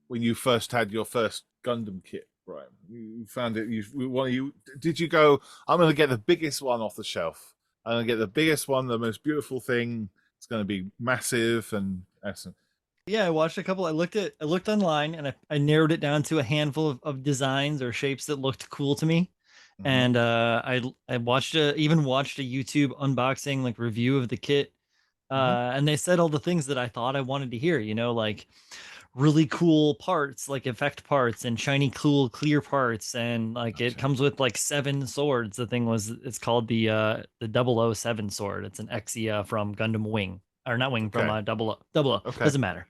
when you first had your first Gundam kit, Brian, you found it. Did you go, I'm going to get the biggest one off the shelf. I'm going to get the biggest one, the most beautiful thing. It's going to be massive and excellent. Yeah, I watched a couple. I looked online and I narrowed it down to a handful of designs or shapes that looked cool to me. And I watched a YouTube unboxing, like, review of the kit. And they said all the things that I thought I wanted to hear, like really cool parts, like effect parts and shiny, cool, clear parts. And like, it comes with like 7 swords. It's called the 007 sword. It's an Exia from Gundam Wing, or not Wing, from 00. Doesn't matter.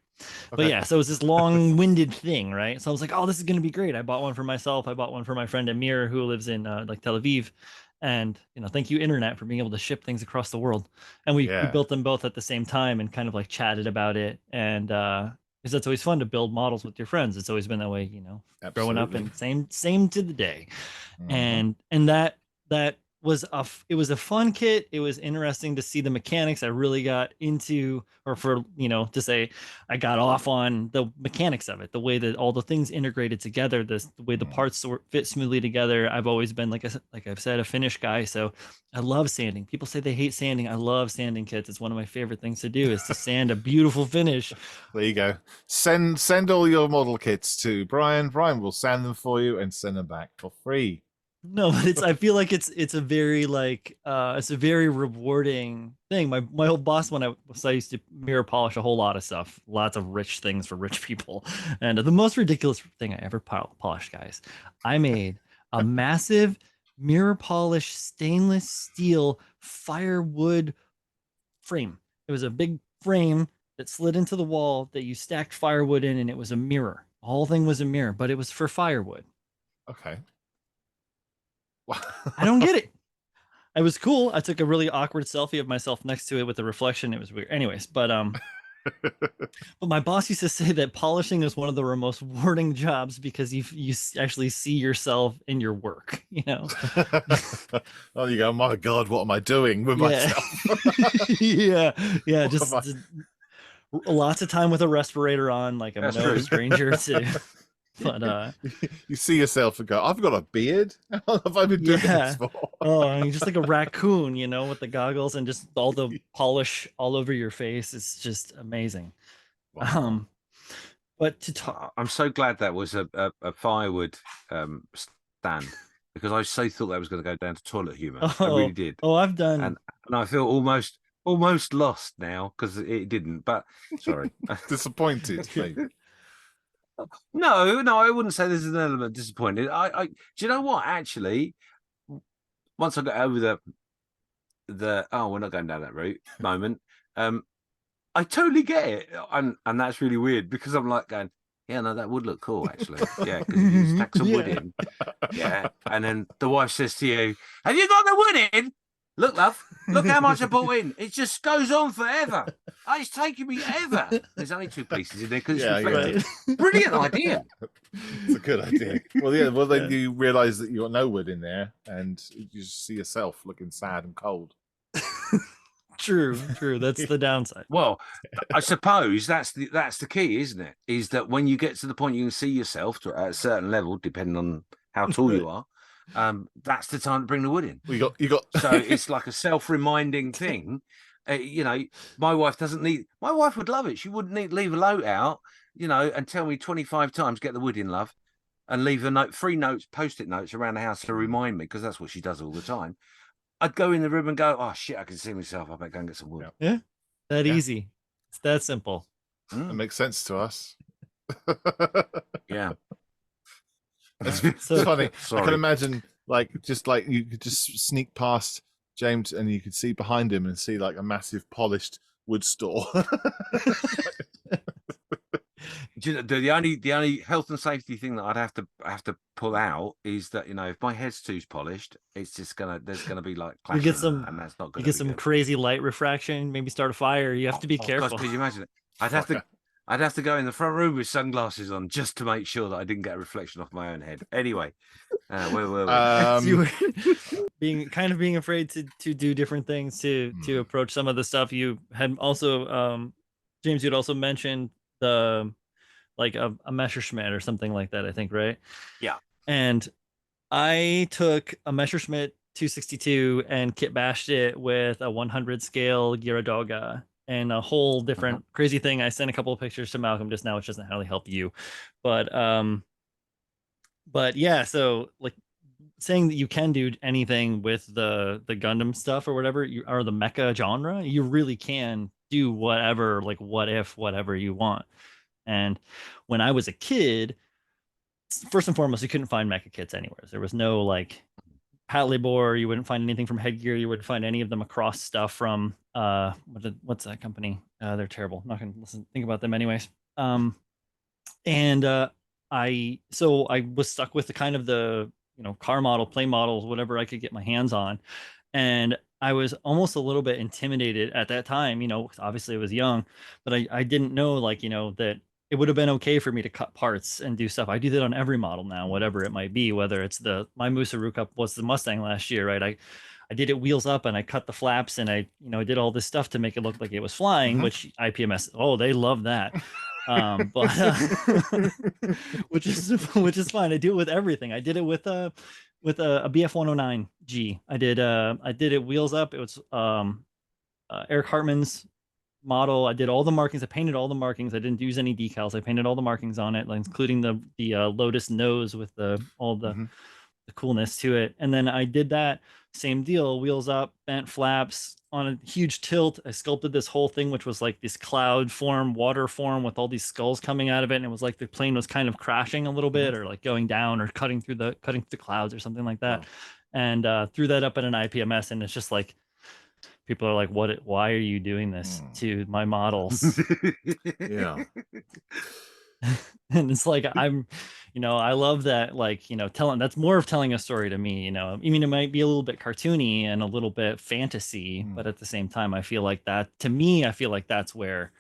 But yeah, so it's this long-winded thing, right? So I was like, oh, this is going to be great. I bought one for myself. I bought one for my friend Amir, who lives in Tel Aviv. And, thank you, internet, for being able to ship things across the world. And we built them both at the same time and kind of like chatted about it. And because that's always fun to build models with your friends. It's always been that way, growing up, and same to the day. And that was a fun kit. It was interesting to see the mechanics. I really got into, to say I got off on the mechanics of it, the way that all the things integrated together, the way the parts fit smoothly together. I've always been, like I've said, a finish guy. So I love sanding. People say they hate sanding. I love sanding kits. It's one of my favorite things to do, is to sand a beautiful finish. There you go. Send all your model kits to Brian. Brian will sand them for you and send them back for free. No, but I feel like it's a very like it's a very rewarding thing. My old boss when I used to mirror polish a whole lot of stuff, lots of rich things for rich people. And the most ridiculous thing I ever polished, guys, I made a massive mirror polish stainless steel firewood frame. It was a big frame that slid into the wall that you stacked firewood in, and it was a mirror. The whole thing was a mirror, but it was for firewood. Okay. I don't get it. It was cool. I took a really awkward selfie of myself next to it with the reflection. It was weird. Anyways, but my boss used to say that polishing is one of the most rewarding jobs because you actually see yourself in your work, you know. Oh, you go, my God, what am I doing with myself? Yeah, just lots of time with a respirator on, like I'm no stranger to. But you see yourself and go, I've got a beard. How long have I been doing this for? Oh, and you're just like a raccoon, you know, with the goggles and just all the polish all over your face. It's just amazing. Wow. But to talk, I'm so glad that was a firewood stand, because I so thought that was going to go down to toilet humor. I really did. Oh, I've done, and I feel almost lost now because it didn't. But sorry, disappointed. Maybe. No, I wouldn't say there's an element disappointed. Do you know what? Actually, once I got over the oh, we're not going down that route moment. I totally get it, and that's really weird because I'm like going, yeah, no, that would look cool actually. Yeah, because you stack some wood in. Yeah, and then the wife says to you, "Have you got the wood in? Look, love, look how much I put in. It just goes on forever. Oh, it's taking me ever. There's only 2 pieces in there because it's reflective." Right. Brilliant idea. It's a good idea. Well, yeah. Well, then you realise that you got no wood in there, and you just see yourself looking sad and cold. True. That's the downside. Well, I suppose that's the key, isn't it? Is that when you get to the point you can see yourself at a certain level, depending on how tall you are. That's the time to bring the wood in. You got. So it's like a self-reminding thing. You know, my wife would love it. She wouldn't leave a note out, you know, and tell me 25 times, get the wood in, love, and leave a note, 3 notes, post-it notes around the house to remind me, because that's what she does all the time. I'd go in the room and go, oh shit, I can see myself. I better go and get some wood. Yeah, easy. It's that simple. That makes sense to us. Yeah. It's funny. Sorry. I can imagine, like you could just sneak past James and you could see behind him and see like a massive polished wood store. The only health and safety thing that I'd have to pull out is that, you know, if my head's too polished, it's just there's gonna be like you get some, and that's not good. You get some crazy light refraction, maybe start a fire. You have to be careful. Gosh, could you imagine it? I'd have to go in the front room with sunglasses on just to make sure that I didn't get a reflection off my own head. Anyway, where were we? You were being afraid to do different things to approach some of the stuff. You had also, James, you'd also mentioned the like a Messerschmitt or something like that, I think, right? Yeah. And I took a Messerschmitt 262 and kit bashed it with a 100 scale Gyaradoga. And a whole different crazy thing. I sent a couple of pictures to Malcolm just now, which doesn't really help you, but yeah. So like saying that you can do anything with the Gundam stuff or whatever, or the mecha genre, you really can do whatever, like whatever you want. And when I was a kid, first and foremost, you couldn't find mecha kits anywhere. There was no like Patlabor, you wouldn't find anything from Headgear, you wouldn't find any of the Macross stuff from what's that company? They're terrible. I'm not gonna think about them anyways. I was stuck with the kind of the, you know, car model, play models, whatever I could get my hands on. And I was almost a little bit intimidated at that time, you know, obviously I was young, but I didn't know, like, you know, that it would have been okay for me to cut parts and do stuff. I do that on every model now, whatever it might be, whether it's my Musaruka was the Mustang last year, right? I did it wheels up and I cut the flaps and I did all this stuff to make it look like it was flying, which IPMS, they love that. But which is fine. I do it with everything. I did it with a BF 109G. I did it wheels up. It was Eric Hartman's model. I did all the markings. I painted all the markings. I didn't use any decals. I painted all the markings on it, like including the Lotus nose with all the coolness to it. And then I did that same deal, wheels up, bent flaps on a huge tilt. I sculpted this whole thing, which was like this cloud form, water form with all these skulls coming out of it. And it was like the plane was kind of crashing a little bit, or like going down or cutting through the clouds or something like that. Wow. And threw that up in an IPMS, and it's just like, people are like, why are you doing this to my models? Yeah. And it's like, I love that, like, that's more of telling a story to me. I mean, it might be a little bit cartoony and a little bit fantasy, but at the same time, I feel like that's where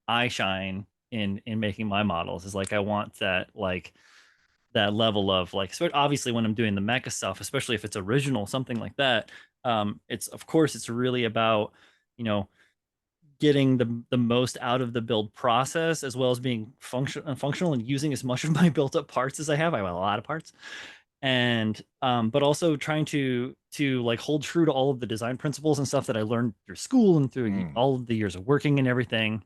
I shine in making my models, is like, I want that, like, that level of, like, so obviously when I'm doing the mecha stuff, especially if it's original, something like that, it's really about, getting the most out of the build process, as well as being functional and using as much of my built up parts as I have. I have a lot of parts, and but also trying to like hold true to all of the design principles and stuff that I learned through school and through all of the years of working and everything.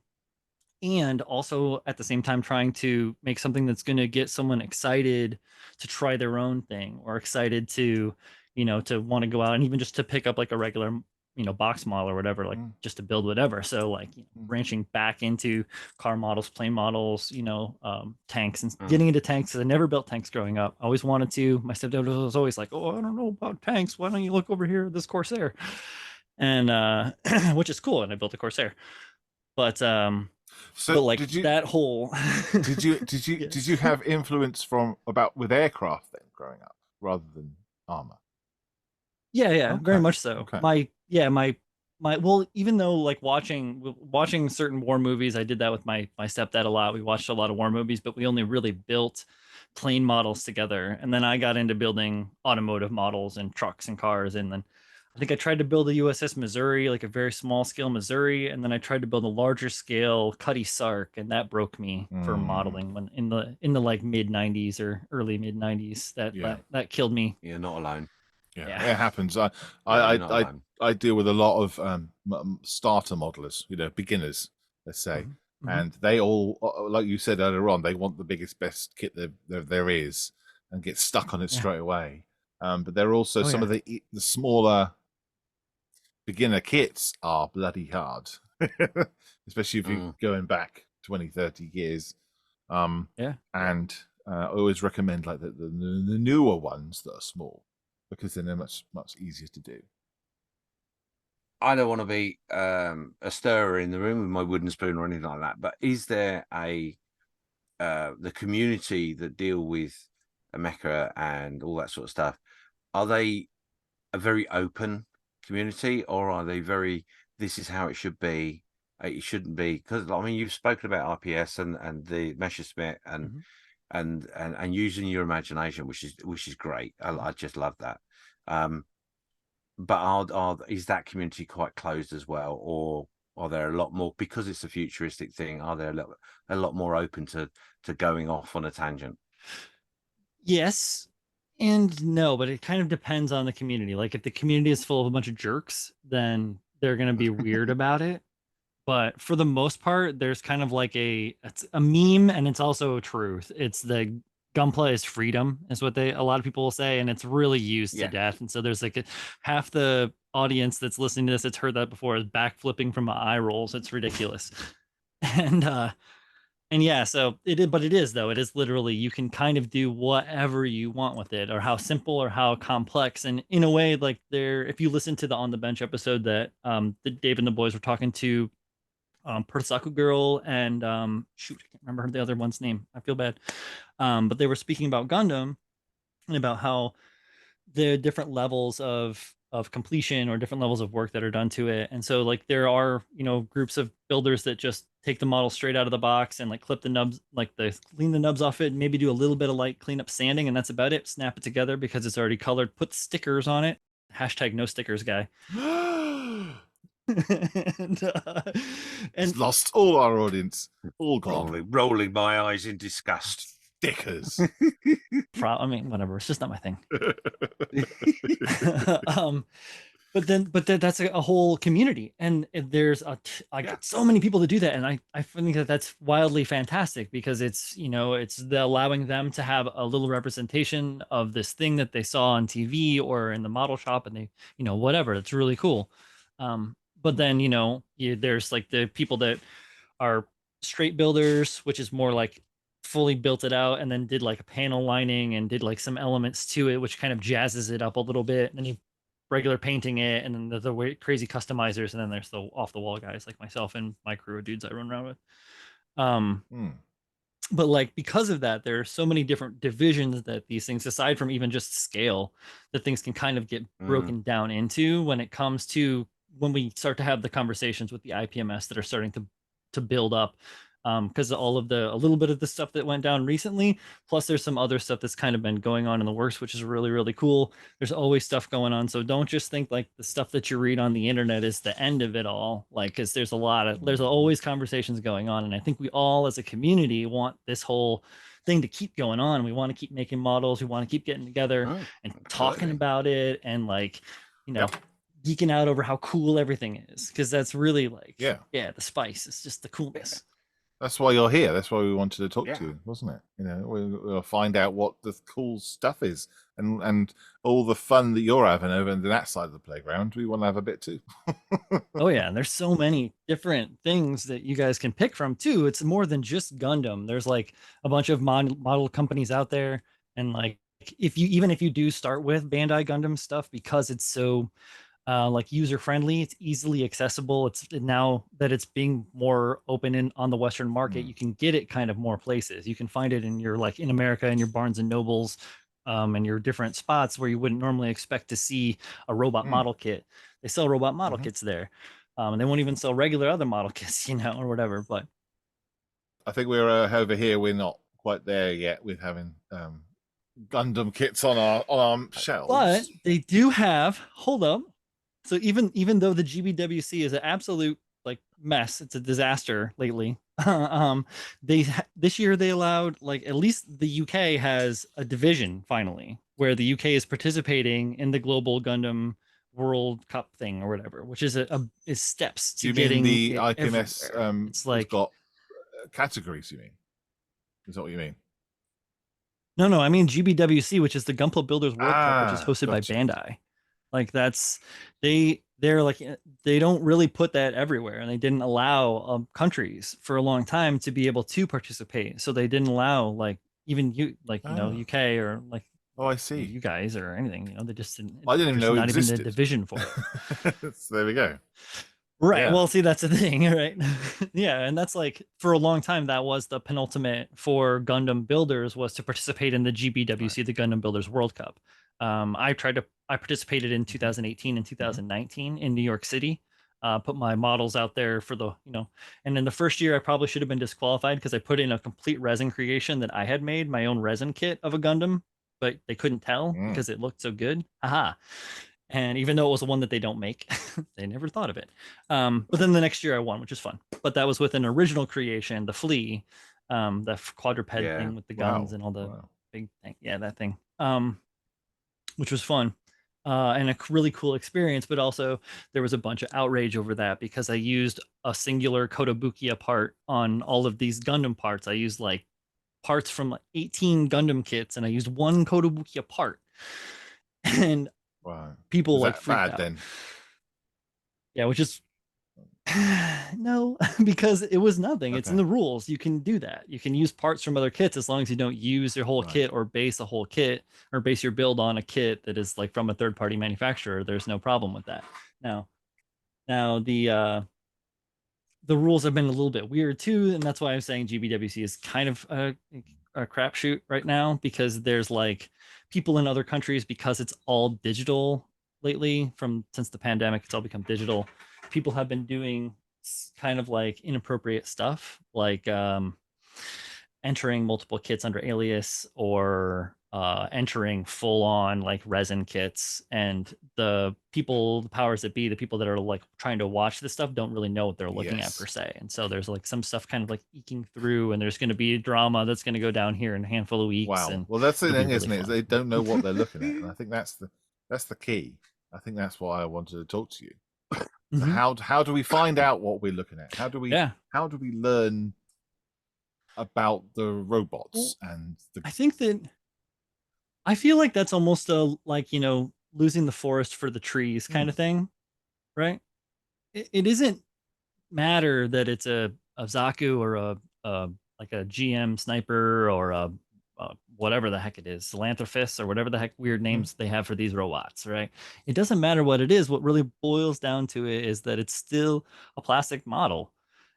And also at the same time trying to make something that's going to get someone excited to try their own thing, or excited to, to want to go out and even just to pick up like a regular, box model or whatever, like just to build whatever. So like branching back into car models, plane models, tanks, and getting into tanks, because I never built tanks growing up. I always wanted to. My stepdad was always like, "Oh, I don't know about tanks. Why don't you look over here at this Corsair?" And which is cool. And I built a Corsair. But So but like did you that whole did you have influence with aircraft then growing up rather than armor? Yeah, very much so. Okay. My well, even though like watching certain war movies, I did that with my stepdad a lot. We watched a lot of war movies, but we only really built plane models together. And then I got into building automotive models and trucks and cars. And then I think I tried to build a USS Missouri, like a very small scale Missouri, and then I tried to build a larger scale Cutty Sark, and that broke me for modeling when in the like mid 90s or early mid 90s. That killed me. You're not alone. Yeah, it happens. I deal with a lot of starter modelers, beginners, let's say, and they all, like you said earlier on, they want the biggest, best kit there is, and get stuck on it straight away. But there are also some of the smaller beginner kits are bloody hard, especially if you're going back 20, 30 years. And I always recommend like the newer ones that are small, because then they're much easier to do. I don't want to be a stirrer in the room with my wooden spoon or anything like that, but is there the community that deal with a mecha and all that sort of stuff, are they a very open community, or are they very, this is how it should be, it shouldn't be? Because I mean, you've spoken about RPS and the Messerschmitt and using your imagination, which is great. I just love that. But is that community quite closed as well, or are there a lot more, because it's a futuristic thing, are there a lot more open to going off on a tangent? Yes and no, but it kind of depends on the community. Like if the community is full of a bunch of jerks, then they're going to be weird about it. But for the most part, there's kind of like it's a meme, and it's also truth. It's the Gunpla is freedom, is what a lot of people will say, and it's really used to death. And so there's like half the audience that's listening to this that's heard that before is backflipping from eye rolls. It's ridiculous. And yeah, so it is literally, you can kind of do whatever you want with it, or how simple or how complex. And in a way, like if you listen to the On the Bench episode that Dave and the boys were talking to Pursaku Girl and I can't remember the other one's name. I feel bad. But they were speaking about Gundam and about how the different levels of completion or different levels of work that are done to it. And so like there are, groups of builders that just take the model straight out of the box and like clip the nubs, like clean the nubs off it, and maybe do a little bit of like cleanup sanding, and that's about it. Snap it together because it's already colored, put stickers on it. # no stickers guy. and It's lost all our audience, all gone. Rolling my eyes in disgust. Stickers. I mean, whatever. It's just not my thing. that's a whole community, and there's so many people to do that, and I think that that's wildly fantastic because it's it's allowing them to have a little representation of this thing that they saw on TV or in the model shop, and they whatever. It's really cool. But then there's like the people that are straight builders, which is more like fully built it out and then did like a panel lining and did like some elements to it, which kind of jazzes it up a little bit. And then you regular painting it, and then there's the crazy customizers, and then there's the off the wall guys like myself and my crew of dudes I run around with. But like because of that, there are so many different divisions that these things, aside from even just scale, that things can kind of get broken down into when it comes to when we start to have the conversations with the IPMS that are starting to build up. Because a little bit of the stuff that went down recently, plus there's some other stuff that's kind of been going on in the works, which is really, really cool. There's always stuff going on. So don't just think like the stuff that you read on the internet is the end of it all. Like, because there's always conversations going on. And I think we all as a community want this whole thing to keep going on. We want to keep making models. We want to keep getting together and talking about it and like, geeking out over how cool everything is. Because that's really like, the spice. It's just the coolness. That's why you're here. That's why we wanted to talk to you, wasn't it? We'll find out what the cool stuff is and all the fun that you're having over in that side of the playground. We want to have a bit too. Oh yeah, and there's so many different things that you guys can pick from too. It's more than just Gundam. There's like a bunch of model companies out there, and like if you do start with Bandai Gundam stuff, because it's so like user friendly, it's easily accessible. It's now that it's being more open on the Western market, you can get it kind of more places. You can find it in your in America, in your Barnes and Nobles, and your different spots where you wouldn't normally expect to see a robot model kit. They sell robot model kits there, and they won't even sell regular other model kits, or whatever. But I think we're over here. We're not quite there yet with having Gundam kits on our shelves. But they do have. Hold up. So even though the GBWC is an absolute like mess, it's a disaster lately. This year they allowed, like, at least the UK has a division finally where the UK is participating in the global Gundam World Cup thing or whatever, which is is steps to getting the IPMS. It's like got categories. You mean? Is that what you mean? No, I mean GBWC, which is the Gunpla Builders World Cup, which is hosted by Bandai. Like they're like, they don't really put that everywhere, and they didn't allow countries for a long time to be able to participate. So they didn't allow like even UK or like I see you guys or anything. They just didn't. I didn't even know not it existed. even a division for it. So there we go. Right. Yeah. Well, see, that's the thing, right? Yeah, and that's like for a long time that was the penultimate for Gundam builders, was to participate in the GBWC, the Gundam Builders World Cup. I participated in 2018 and 2019 in New York City, put my models out there for the, and in the first year I probably should have been disqualified because I put in a complete resin creation that I had made, my own resin kit of a Gundam, but they couldn't tell because it looked so good. Aha. And even though it was the one that they don't make, they never thought of it. But then the next year I won, which is fun. But that was with an original creation, the Flea, the quadruped thing with the guns and all the big thing. Yeah, that thing. Which was fun and a really cool experience, but also there was a bunch of outrage over that because I used a singular Kotobukiya part on all of these Gundam parts. I used like parts from like 18 Gundam kits, and I used one Kotobukiya part, and people like freaked out. Then? Yeah, which is no, because it was nothing. It's in the rules. You can do that. You can use parts from other kits as long as you don't use your whole kit or base a whole kit or base your build on a kit that is like from a third-party manufacturer. There's no problem with that. Now the rules have been a little bit weird too, and that's why I'm saying GBWC is kind of a crapshoot right now, because there's like people in other countries, because it's all digital lately since the pandemic, it's all become digital. People have been doing kind of like inappropriate stuff, like entering multiple kits under alias or entering full on like resin kits, and the powers that be, the people that are like trying to watch this stuff don't really know what they're looking at per se. And so there's like some stuff kind of like eking through, and there's going to be drama that's going to go down here in a handful of weeks. Wow. Well, that's the thing, isn't it? Is they don't know what they're looking at. And I think that's the key. I think that's why I wanted to talk to you. So Mhm. how do we find out what we're looking at? How do we learn about the robots and the I think that I feel like that's almost a like, losing the forest for the trees kind of thing, right? It isn't matter that it's a Zaku or a like a GM sniper or a whatever the heck it is, Philanthropist or whatever the heck weird names they have for these robots, right? It doesn't matter what it is. What really boils down to it is that it's still a plastic model.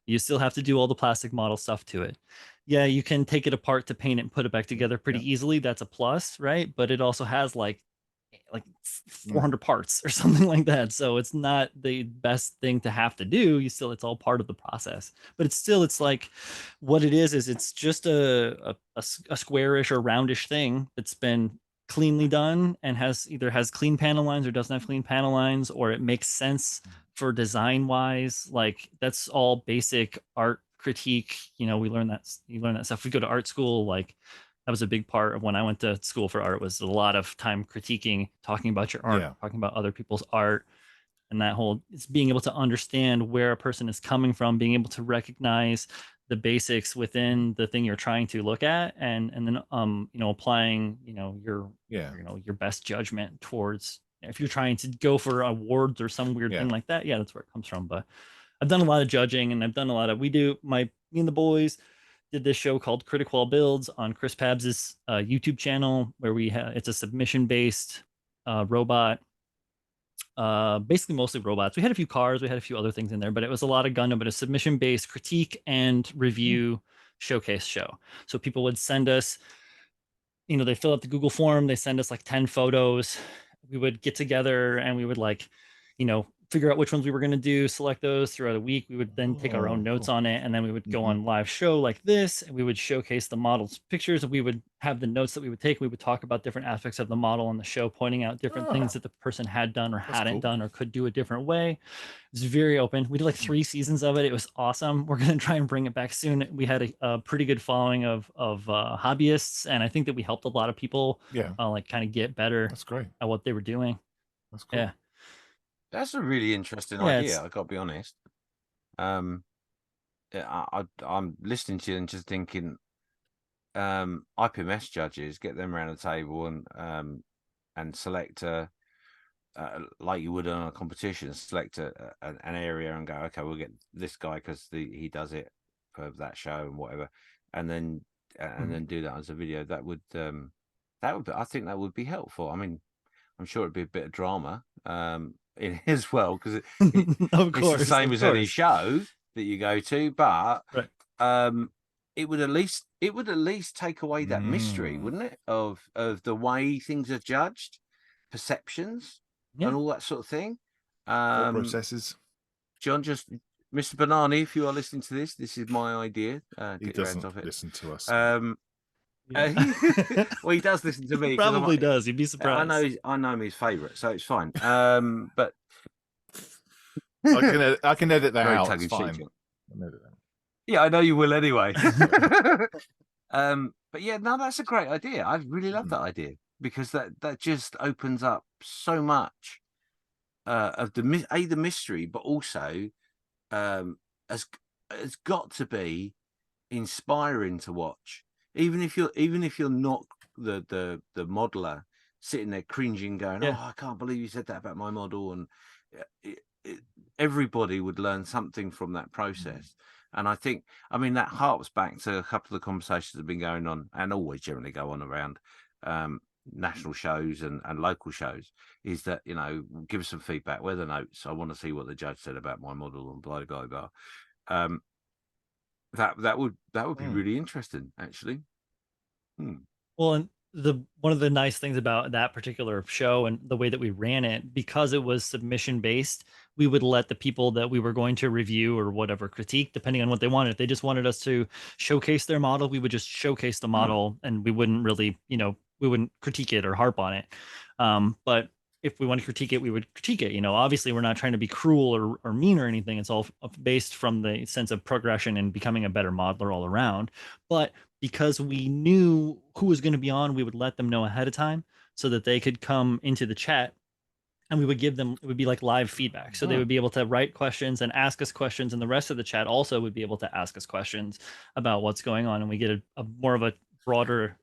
You still have to do all the plastic model stuff to it. Yeah, you can take it apart to paint it and put it back together pretty easily. That's a plus, right? But it also has like 400 parts or something like that. So it's not the best thing to have to do. It's all part of the process. But it's like what it is it's just a squarish or roundish thing that's been cleanly done and has clean panel lines or doesn't have clean panel lines, or it makes sense for design wise. Like that's all basic art critique. We learn that you learn that stuff. We go to art school, like that was a big part of when I went to school for art, was a lot of time critiquing, talking about your art, talking about other people's art, and that whole it's being able to understand where a person is coming from, being able to recognize the basics within the thing you're trying to look at, and then applying your best judgment towards, if you're trying to go for awards or some weird thing like that. Yeah, that's where it comes from. But I've done a lot of judging, and I've done a lot of me and the boys did this show called Critical Builds on Chris Pabs's YouTube channel, where it's a submission based robot, basically mostly robots. We had a few cars, we had a few other things in there, but it was a lot of Gundam, but a submission based critique and review showcase show. So people would send us, they fill out the Google form, they send us like 10 photos. We would get together and we would figure out which ones we were going to do, select those throughout a week. We would then take our own notes on it, and then we would go on live show like this, and we would showcase the model's pictures, and we would have the notes that we would take. We would talk about different aspects of the model on the show, pointing out different things that the person had done or hadn't done or could do a different way. It was very open. We did like 3 seasons of it. It was awesome. We're going to try and bring it back soon. We had a pretty good following of hobbyists, and I think that we helped a lot of people like kind of get better That's great at what they were doing. That's cool. Yeah. That's a really interesting idea. I got to be honest. I'm listening to you and just thinking, IPMS judges, get them around the table and select like you would on a competition, select an area and go, okay, we'll get this guy because he does it for that show and whatever, and then do that as a video. That would I think that would be helpful. I mean, I'm sure it'd be a bit of drama in as well, because of course, it's the same as any show that you go to, but it would at least take away that mystery, wouldn't it, of the way things are judged, perceptions, and all that sort of thing. Processes. John, just Mr. Banani, if you are listening to this is my idea. He doesn't listen to us. Well, he does listen to me. He probably does. You'd be surprised. I know I'm his favourite, so it's fine. But I can edit that out. It's fine. Yeah, I know you will anyway. But yeah, no, that's a great idea. I really love that idea, because that just opens up so much of the mystery, but also has got to be inspiring to watch. Even if you're not the modeler sitting there cringing, going, "Oh, I can't believe you said that about my model," and everybody would learn something from that process. And I think, that harks back to a couple of the conversations that have been going on, and always generally go on around national shows and local shows, is that, give us some feedback. Where are the notes? I want to see what the judge said about my model, and blah blah blah. That would be really interesting, actually. Well, and one of the nice things about that particular show and the way that we ran it, because it was submission based, we would let the people that we were going to review or whatever critique, depending on what they wanted. If they just wanted us to showcase their model, we would just showcase the model, and we wouldn't really, we wouldn't critique it or harp on it. But if we want to critique it, we would critique it. Obviously we're not trying to be cruel or mean or anything. It's all based from the sense of progression and becoming a better modeler all around. But because we knew who was going to be on, we would let them know ahead of time so that they could come into the chat and we would give them, it would be like live feedback. So they would be able to write questions and ask us questions, and the rest of the chat also would be able to ask us questions about what's going on, and we get a more of a broader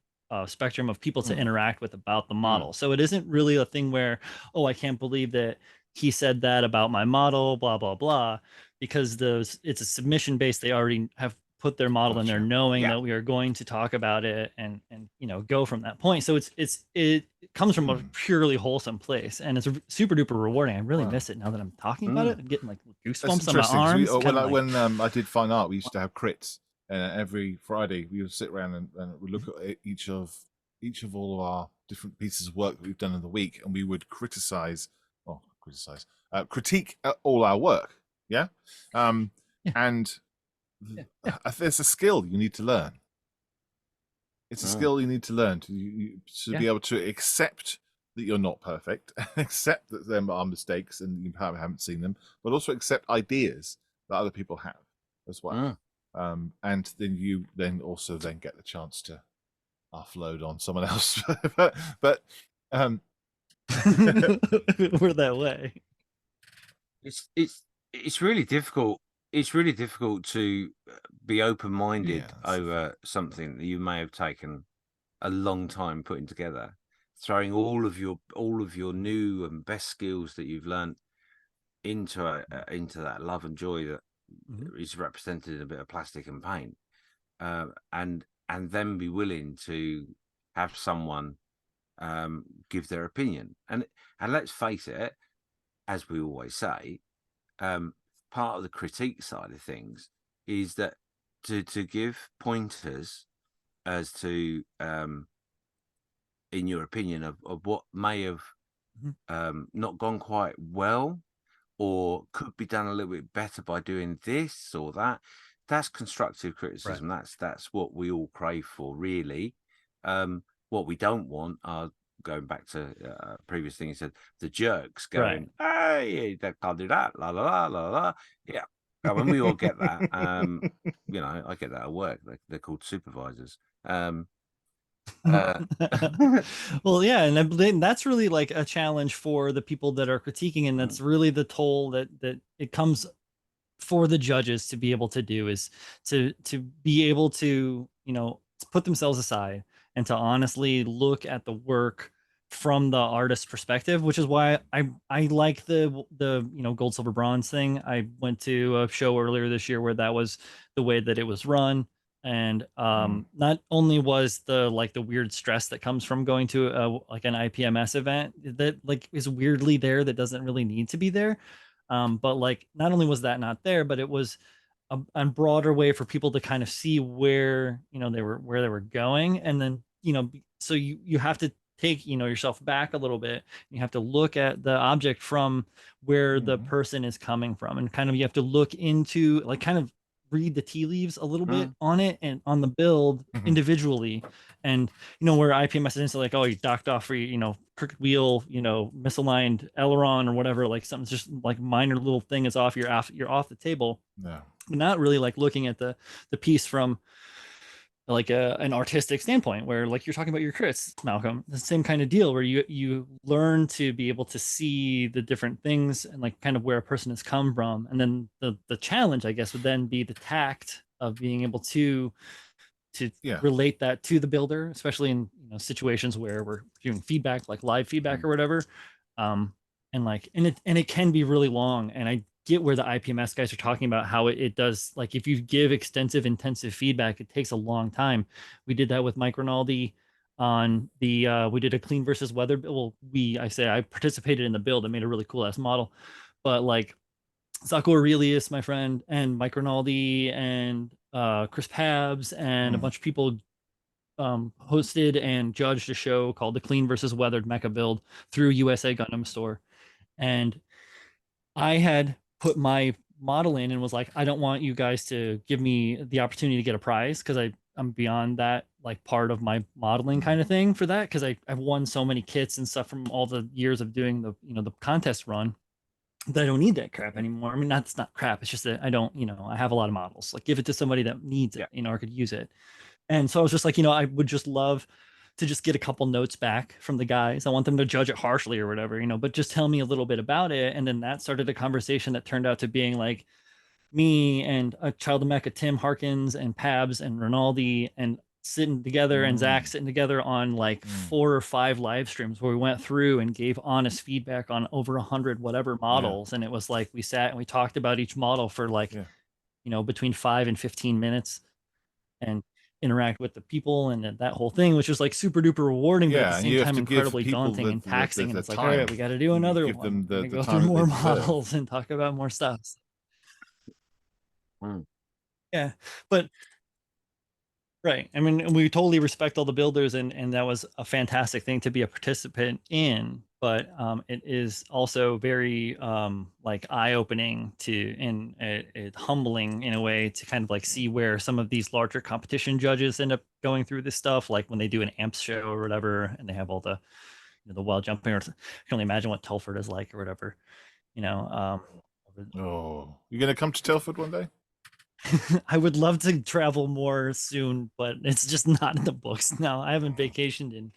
spectrum of people to interact with about the model. So it isn't really a thing where, oh, I can't believe that he said that about my model, blah blah blah, because it's a submission based. They already have put their model in there, knowing that we are going to talk about it and go from that point. So it comes from a purely wholesome place, and it's super duper rewarding. I really miss it now that I'm talking about it. I'm getting like goosebumps on my arms. When I did fine art, we used to have crits. Every Friday we would sit around and we look at each of all of our different pieces of work that we've done in the week, and we would critique all our work. And there's a skill you need to learn. It's a skill you need to learn to be able to accept that you're not perfect, accept that there are mistakes and you probably haven't seen them, but also accept ideas that other people have as well. And then you also get the chance to offload on someone else. but we're that way. It's really difficult. It's really difficult to be open-minded over something that you may have taken a long time putting together, throwing all of your new and best skills that you've learned into that love and joy that is represented in a bit of plastic and paint, and then be willing to have someone give their opinion. And let's face it, as we always say, part of the critique side of things is that to give pointers as to in your opinion of what may have not gone quite well, or could be done a little bit better by doing this or that. That's constructive criticism. Right. That's what we all crave for, really. What we don't want are, going back to a previous thing you said, the jerks going, hey, they can't do that, la la la la la. Yeah. When we all get that, I get that at work. They're called supervisors. Well, yeah, and that's really like a challenge for the people that are critiquing, and that's really the toll that it comes for the judges to be able to do, is to be able to put themselves aside and to honestly look at the work from the artist's perspective, which is why I like the gold, silver, bronze thing. I went to a show earlier this year where that was the way that it was run. And not only was the weird stress that comes from going to an IPMS event that is weirdly there, that doesn't really need to be there, but not only was that not there, but it was a broader way for people to kind of see where they were going. And then so you have to take yourself back a little bit. You have to look at the object from where the person is coming from, and kind of you have to look into kind of read the tea leaves a little bit on it and on the build individually. And where IPMS is like, oh, you docked off for crooked wheel, misaligned aileron or whatever, something's just minor little thing is off, you're off the table. But not really looking at the piece from an artistic standpoint, where you're talking about your crits, Malcolm, the same kind of deal, where you learn to be able to see the different things and kind of where a person has come from. And then the challenge, I guess, would then be the tact of being able to relate that to the builder, especially in situations where we're giving feedback, like live feedback or whatever. And it can be really long. And I get where the IPMS guys are talking about how it does, if you give extensive, intensive feedback, it takes a long time. We did that with Mike Rinaldi on the we did a clean versus weather. Well, I participated in the build. I made a really cool ass model, but Sacco Aurelius, my friend, and Mike Rinaldi and Chris Pabs and a bunch of people hosted and judged a show called the Clean versus Weathered Mecha Build through USA Gundam Store. And I had put my model in and was like, I don't want you guys to give me the opportunity to get a prize, because I'm beyond that part of my modeling kind of thing for that, because I've won so many kits and stuff from all the years of doing the the contest run, that I don't need that crap anymore. I mean, it's not crap, it's just that I don't, I have a lot of models. Give it to somebody that needs it, or could use it. And so I was just I would just love to just get a couple notes back from the guys. I want them to judge it harshly or whatever, but just tell me a little bit about it. And then that started a conversation that turned out to being like me and a child of Mecha, Tim Harkins and Pabs and Rinaldi, and sitting together and Zach sitting together on like 4 or 5 live streams where we went through and gave honest feedback on over 100 whatever models. And it was like we sat and we talked about each model for like between 5 and 15 minutes and interact with the people and that whole thing, which was like super duper rewarding, but at the same time incredibly daunting and taxing. And it's like, all right, we got to do another one. We're gonna go through more models and talk about more stuff. Yeah, but right. I mean, we totally respect all the builders, and that was a fantastic thing to be a participant in. But it is also very like eye-opening and it humbling in a way to kind of like see where some of these larger competition judges end up going through this stuff, like when they do an AMPS show or whatever, and they have all the the wall jumping. Or I can only imagine what Telford is like or whatever. Oh, you're gonna come to Telford one day? I would love to travel more soon, but it's just not in the books now. I haven't vacationed in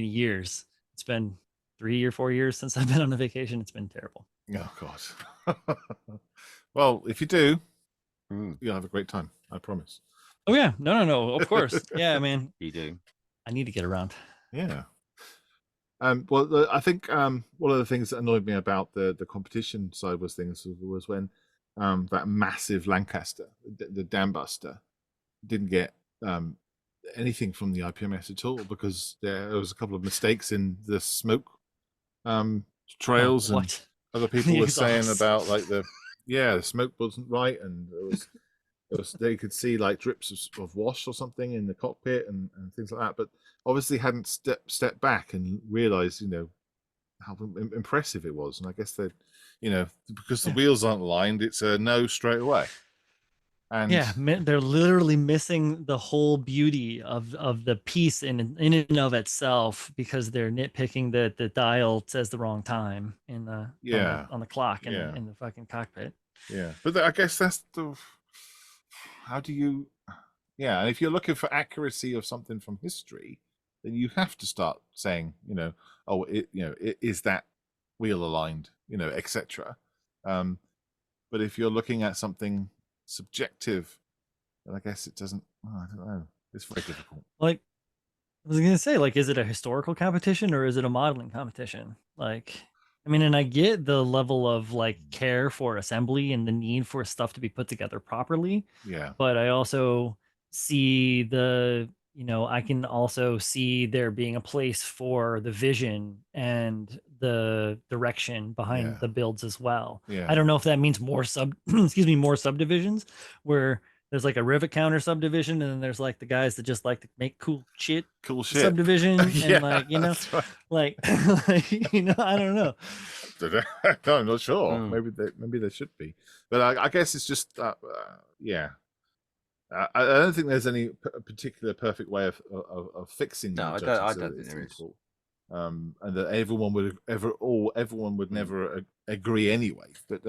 years. It's been 3 or 4 years since I've been on a vacation. It's been terrible. Oh God. Well, if you do, you'll have a great time. I promise. Oh yeah, no, of course. Yeah, man. You do. I need to get around. Yeah. Well, I think one of the things that annoyed me about the competition side was when that massive Lancaster, the Dambuster, didn't get anything from the IPMS at all because there was a couple of mistakes in the smoke trails, and other people were saying about like the smoke wasn't right, and they could see like drips of wash or something in the cockpit and things like that, but obviously hadn't stepped back and realized how impressive it was. And I guess that because the wheels aren't aligned, it's a no straight away. And they're literally missing the whole beauty of the piece in and of itself because they're nitpicking that the dial says the wrong time in the on the clock in the fucking cockpit. Yeah, but I guess that's how do you? Yeah, and if you're looking for accuracy of something from history, then you have to start saying, is that wheel aligned, etc. But if you're looking at something subjective, then I guess it doesn't. I don't know. It's very difficult. Like, I was gonna say, like, is it a historical competition or is it a modeling competition? Like, I mean, and I get the level of like care for assembly and the need for stuff to be put together properly. Yeah. But I also see I can also see there being a place for the vision and the direction behind the builds as well. Yeah. I don't know if that means more more subdivisions where there's like a rivet counter subdivision, and then there's like the guys that just like to make cool shit subdivision, and like right. like I don't know. No, I'm not sure. Maybe there should be, but I guess it's just I don't think there's any particular perfect way of fixing. No, I don't think there is. And that everyone would never agree anyway. But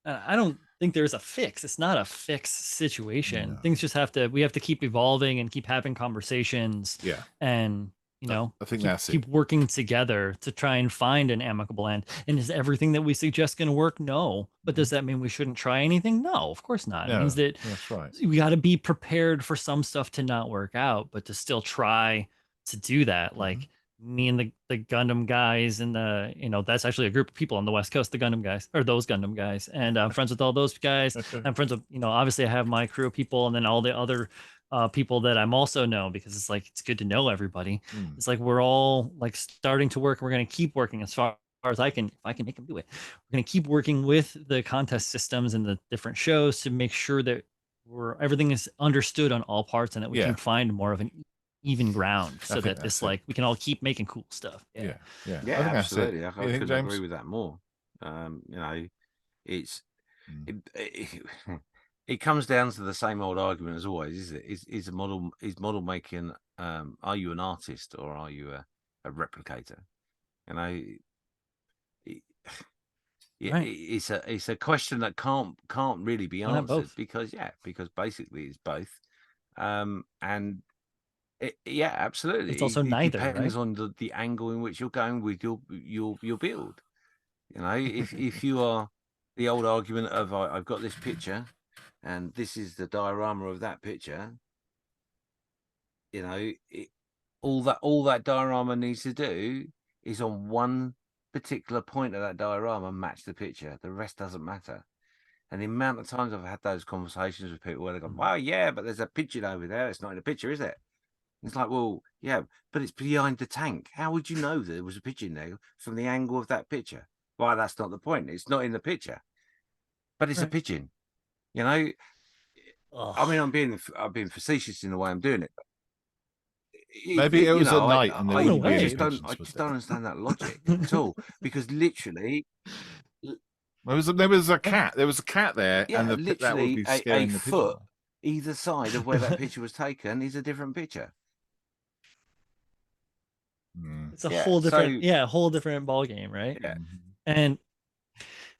I don't think there's a fix. It's not a fixed situation. No. Things just we have to keep evolving and keep having conversations. Yeah. And I think that's keep working together to try and find an amicable end. And is everything that we suggest going to work? No. But does that mean we shouldn't try anything? No, of course not. It means that that's right. We got to be prepared for some stuff to not work out, but to still try to do that. Like me and the Gundam guys and that's actually a group of people on the West Coast, the Gundam guys, or those Gundam guys. And I'm friends with all those guys. I'm friends with, obviously I have my crew of people and then all the other people that I'm also know, because it's like, it's good to know everybody. It's like, we're all like starting to work. We're going to keep working as far as I can, if I can make them do it. We're going to keep working with the contest systems and the different shows to make sure that everything is understood on all parts and that we can find more of an even ground so that this we can all keep making cool stuff. Yeah, absolutely. I couldn't agree with that more. It comes down to the same old argument as always, is it? Is model making? Are you an artist or are you a replicator? It's a question that can't really be answered because basically it's both, and Yeah, absolutely. It's also it neither, depends right? on the angle in which you're going with your build. You know, if you are the old argument of I've got this picture and this is the diorama of that picture, you know, all that diorama needs to do is on one particular point of that diorama match the picture. The rest doesn't matter. And the amount of times I've had those conversations with people where they go, "Well, yeah, but there's a pigeon over there. It's not in the picture, is it?" It's like, well, yeah, but it's behind the tank. How would you know that there was a pigeon there from the angle of that picture? Why, that's not the point. It's not in the picture, but it's a Right. pigeon. You know, I mean, Ugh. I'm being facetious in the way I'm doing it. Maybe it was at night I and there wouldn't be any just don't, pigeons, I was just there? don't understand that logic at all. Because literally, There was a cat. There was a cat there, yeah, and that would literally be a scaring the pigeon. foot either side of where that picture was taken is a different picture. It's a Yeah, whole different, so- yeah, a whole different ball game, right? Yeah. And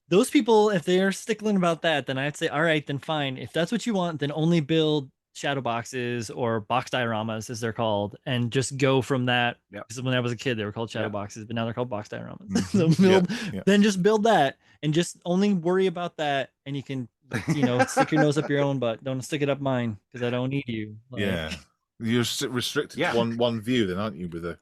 those people, if they're stickling about that, then I'd say, all right, then fine. If that's what you want, then only build shadow boxes or box dioramas, as they're called, and just go from that. Yep. Because when I was a kid, they were called shadow Yep. boxes, but now they're called box dioramas. Mhm. So build, Yep. then just build that, and just only worry about that. And you can, stick your nose up your own butt. Don't stick it up mine because I don't need you. Like, Yeah, you're restricted Yeah. to one view, then, aren't you? With the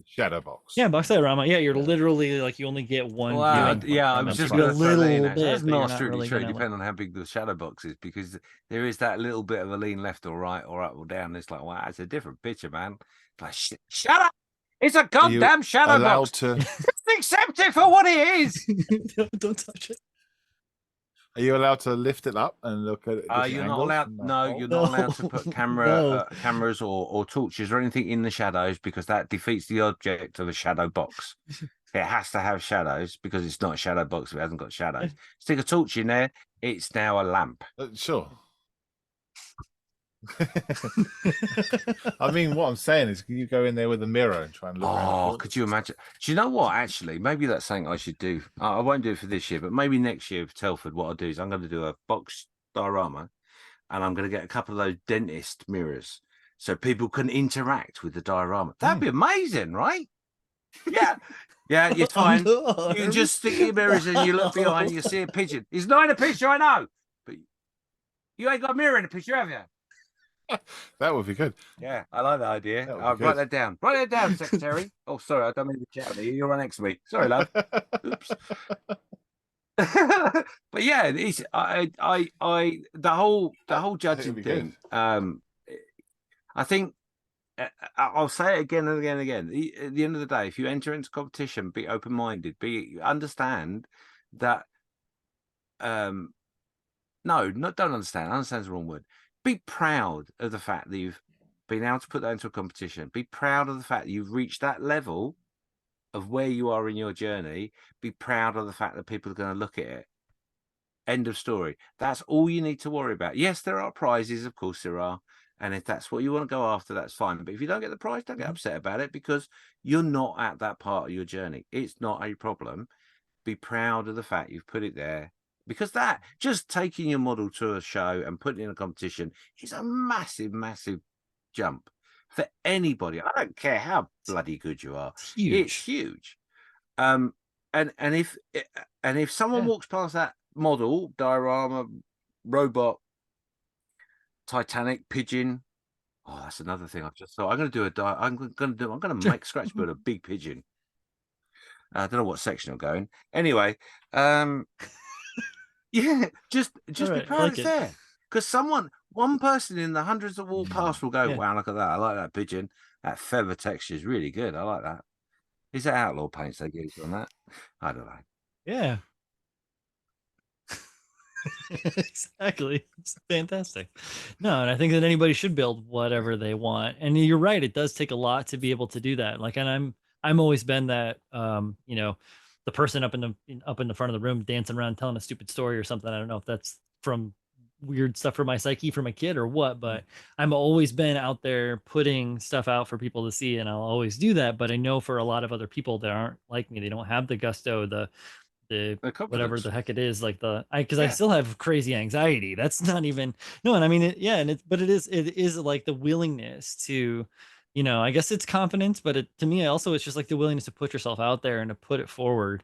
shadow box. yeah, box diorama. Yeah, you're Yeah. literally like you only get one. Well, viewing point yeah, I from was it. just You get going a to throw that in. little Actually. bit, That's but you're not not strictly really true, gonna, depending on how big the shadow box is, because there is that little bit of a lean left or right or up or down. It's like, wow, it's a different picture, man. It's like, shut up! It's a Are you goddamn shadow allowed box. to? Just accept it for what it is. don't touch it. Are you allowed to lift it up and look at it? You're not allowed. No, you're not allowed to put No. cameras or torches or anything in the shadows, because that defeats the object of a shadow box. It has to have shadows because it's not a shadow box if it hasn't got shadows. Stick a torch in there, it's now a lamp. Sure. I mean, what I'm saying is, can you go in there with a mirror and try and look around? the Oh, corners could you and stuff? imagine? Do you know what? Actually, maybe that's something I should do. I won't do it for this year, but maybe next year for Telford, what I'll do is I'm going to do a box diorama, and I'm going to get a couple of those dentist mirrors so people can interact with the diorama. That'd be amazing, right? Yeah. Yeah, you're fine. No, You can just stick your mirrors and you look behind, you see a pigeon. It's not in a picture, I know, but you ain't got a mirror in the picture, have you? That would be good. Yeah, I like that idea. That would I'll be write good. that down. Write that down, secretary. Oh, sorry, I don't mean to chat with you. You're right next to me. Sorry, love. Oops. But yeah, it's the whole judging be thing. I think I'll say it again and again and again. At the end of the day, if you enter into competition, be open-minded. Understand that. No, not don't understand. Understand's the wrong word. Be proud of the fact that you've been able to put that into a competition. Be proud of the fact that you've reached that level of where you are in your journey. Be proud of the fact that people are going to look at it. End of story. That's all you need to worry about. Yes, there are prizes, of course there are. And if that's what you want to go after, that's fine. But if you don't get the prize, don't get upset about it, because you're not at that part of your journey. It's not a problem. Be proud of the fact you've put it there. Because that, just taking your model to a show and putting it in a competition is a massive, massive jump for anybody. I don't care how bloody good you are. It's huge. It's huge. And if someone walks past that model, diorama, robot, Titanic, pigeon. Oh, that's another thing I've just thought. I'm going to do I'm going to make scratch build a big pigeon. I don't know what section I'm going. Anyway, yeah, just be right, proud I like it's it. there. Because one person in the hundreds that walk past will go, Yeah. wow, look at that. I like that pigeon. That feather texture is really good. I like that. Is that outlaw paints they use on that? I don't know. Yeah. Exactly. It's fantastic. No, and I think that anybody should build whatever they want. And you're right, it does take a lot to be able to do that. Like, and I'm always been that the person up in the front of the room dancing around telling a stupid story or something. I don't know if that's from weird stuff for my psyche from a kid or what, but I'm always been out there putting stuff out for people to see, and I'll always do that. But I know for a lot of other people that aren't like me, they don't have the gusto, the The whatever confidence. the heck it is, like because I Yeah. still have crazy anxiety. That's not even no, and I mean it is like the willingness to, I guess it's confidence, but to me also it's just like the willingness to put yourself out there and to put it forward,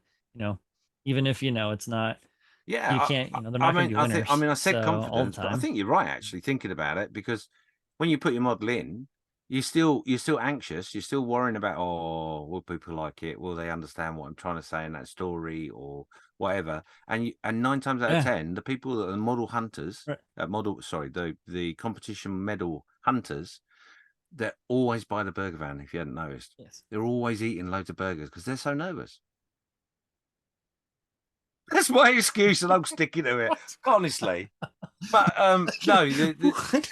even if it's not, Yeah, you can't, they're I not going to mean, be I think, I winners. mean, I said So all the confidence, but I time. think you're right actually thinking about it, because when you put your model in, you're still anxious, you're still worrying about, oh, will people like it? Will they understand what I'm trying to say in that story or whatever? And 9 times out of Yeah. 10, the people that are model hunters, Right. the competition medal hunters, they're always by the burger van. If you hadn't noticed, Yes. they're always eating loads of burgers because they're so nervous. That's my excuse, and I'm sticking to it, honestly. But no, What?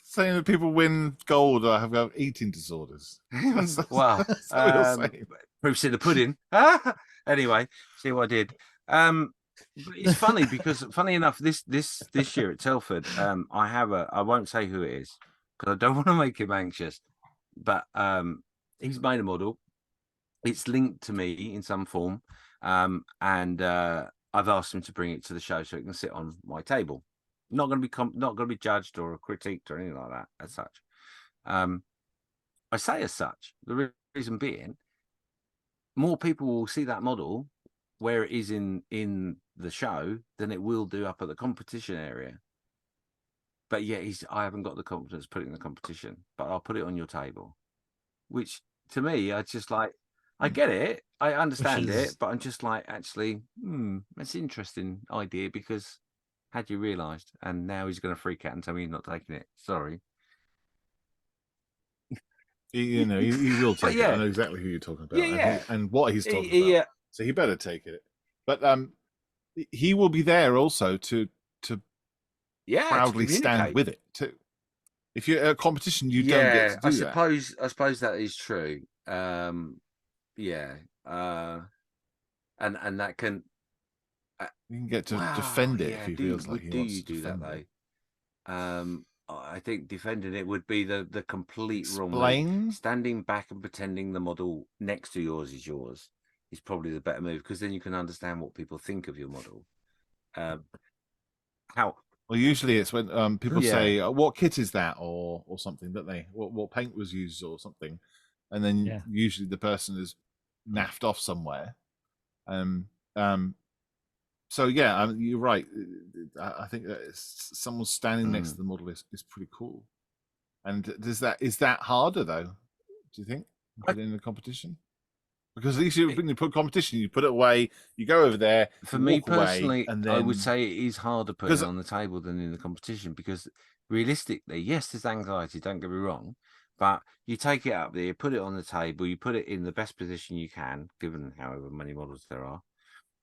Saying that people win gold or have eating disorders. well, That's what you're saying. proofs in the pudding. Anyway, see what I did. But it's funny because, funny enough, this year at Telford, I won't say who it is because I don't want to make him anxious. But he's made a model. It's linked to me in some form, and I've asked him to bring it to the show so it can sit on my table. Not going to be judged or critiqued or anything like that as such. I say as such. The reason being, more people will see that model where it is in the show than it will do up at the competition area. But yeah, I haven't got the confidence to put it in the competition, but I'll put it on your table. Which to me, I just like. I get it, I understand it, but I'm just like, actually, that's an interesting idea, because had you realised? And now he's going to freak out and tell me he's not taking it. Sorry. He will take it. I know exactly who you're talking about. Yeah. And what he's talking about. Yeah. So he better take it. But he will be there also to proudly stand with it too. If you're at a competition, you don't get to do that. I suppose that is true. Yeah. And that can. You can get to defend it if he feels like he do wants you to do that defend it. though? I think defending it would be the complete wrong Explain. move. Standing back and pretending the model next to yours is probably the better move, because then you can understand what people think of your model. How? Well, usually it's when people Yeah. say, "What kit is that?" or something, don't they? What paint was used or something, and then usually the person is naffed off somewhere. So yeah, you're right. I think that someone standing next to the model is pretty cool. And is that harder though? Do you think in the competition? Because at least when you put competition, you put it away, you go over there. For me walk away, personally, and then... I would say it is harder putting it on the table than in the competition, because realistically, yes, there's anxiety, don't get me wrong, but you take it up there, you put it on the table, you put it in the best position you can, given however many models there are.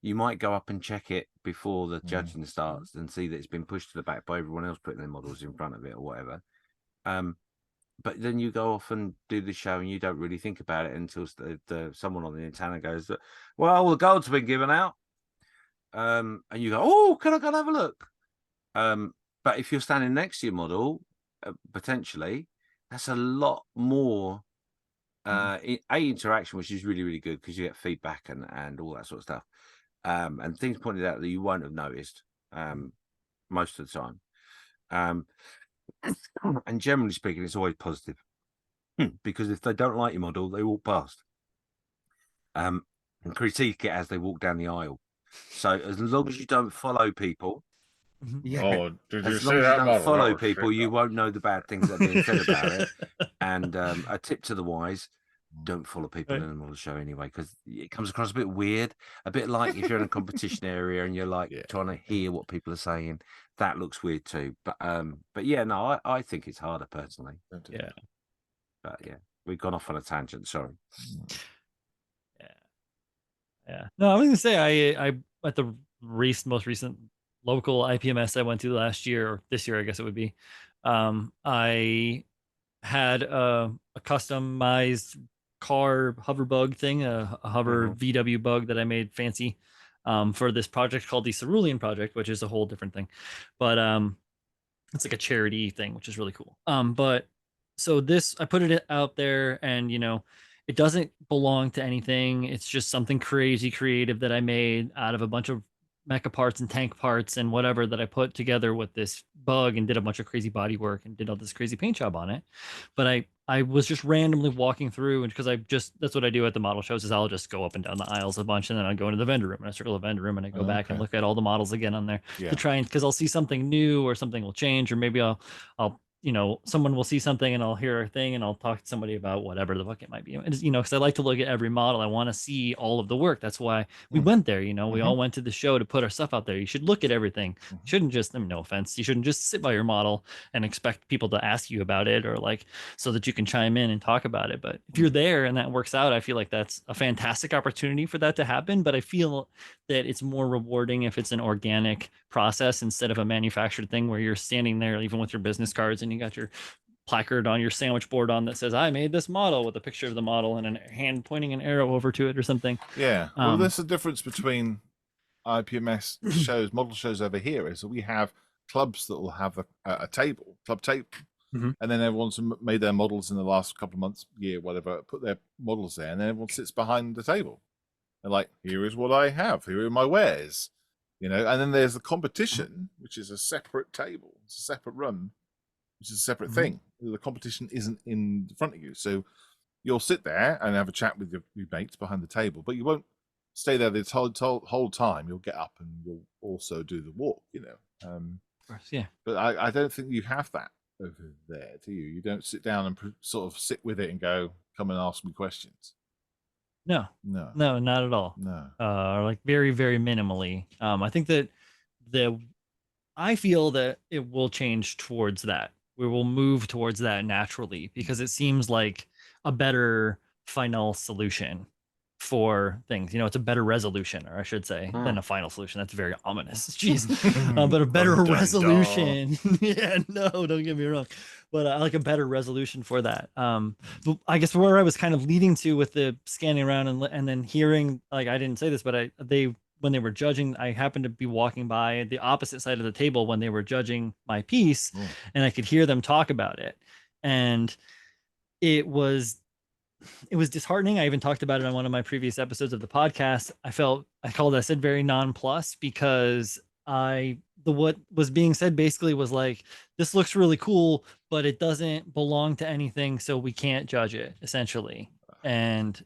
You might go up and check it before the judging starts and see that it's been pushed to the back by everyone else putting their models in front of it or whatever. But then you go off and do the show and you don't really think about it until someone on the antenna goes, well, the gold's been given out. And you go, oh, can I go and have a look? But if you're standing next to your model, potentially, that's a lot more interaction, which is really, really good, because you get feedback and all that sort of stuff. And things pointed out that you won't have noticed most of the time. And generally speaking, it's always positive, because if they don't like your model, they walk past and critique it as they walk down the aisle. So as long as you don't follow people, as long as you don't follow people, you won't know the bad things that are being said about it. And a tip to the wise: don't follow people in the model show anyway, because it comes across a bit weird, a bit like if you're in a competition area and you're like trying to hear what people are saying. That looks weird too. But yeah, no, I think it's harder personally. Yeah. But yeah, we've gone off on a tangent. Sorry. Yeah. No, I was gonna say I at the most recent local IPMS I went to last year, or this year, I guess it would be. I had a customized car hover bug thing, a hover VW bug that I made fancy for this project called the Cerulean Project, which is a whole different thing. But it's like a charity thing, which is really cool. But so I put it out there, and It doesn't belong to anything. It's just something crazy creative that I made out of a bunch of mecha parts and tank parts and whatever that I put together with this bug and did a bunch of crazy body work and did all this crazy paint job on it. But I was just randomly walking through, and because that's what I do at the model shows is I'll just go up and down the aisles a bunch, and then I go into the vendor room and I circle the vendor room and I go back and look at all the models again on there to try and, because I'll see something new or something will change, or maybe I'll someone will see something and I'll hear a thing and I'll talk to somebody about whatever the fuck it might be. And because I like to look at every model. I want to see all of the work. That's why we went there. We all went to the show to put our stuff out there. You should look at everything. You shouldn't just, no offense, you shouldn't just sit by your model and expect people to ask you about it, or like so that you can chime in and talk about it. But if you're there and that works out, I feel like that's a fantastic opportunity for that to happen. But I feel that it's more rewarding if it's an organic process instead of a manufactured thing where you're standing there even with your business cards and you got your placard on your sandwich board on that says I made this model with a picture of the model and a hand pointing an arrow over to it or something. Yeah. Well, there's a difference between IPMS shows, model shows over here, is that we have clubs that will have a table, club table, and then everyone's made their models in the last couple of months, year, whatever, put their models there, and then everyone sits behind the table. They're like, here is what I have, here are my wares, and then there's the competition, which is a separate table, it's a separate room, which is a separate thing. The competition isn't in front of you, so you'll sit there and have a chat with your mates behind the table, but you won't stay there the whole time. You'll get up and you'll also do the walk, Of course, yeah. But I don't think you have that over there, do you? You don't sit down and sort of sit with it and go, come and ask me questions. No, not at all. No. Like very, very minimally. I think that I feel that it will change towards that. We will move towards that naturally because it seems like a better final solution for things. It's a better resolution, or I should say, than a final solution. That's very ominous. Jeez. But a better resolution. Yeah, no, don't get me wrong. But I like a better resolution for that. But I guess where I was kind of leading to with the scanning around and then hearing, like, I didn't say this, but when they were judging, I happened to be walking by the opposite side of the table when they were judging my piece, and I could hear them talk about it. And it was disheartening. I even talked about it on one of my previous episodes of the podcast. I said very nonplussed because what was being said basically was like, this looks really cool, but it doesn't belong to anything, so we can't judge it, essentially. And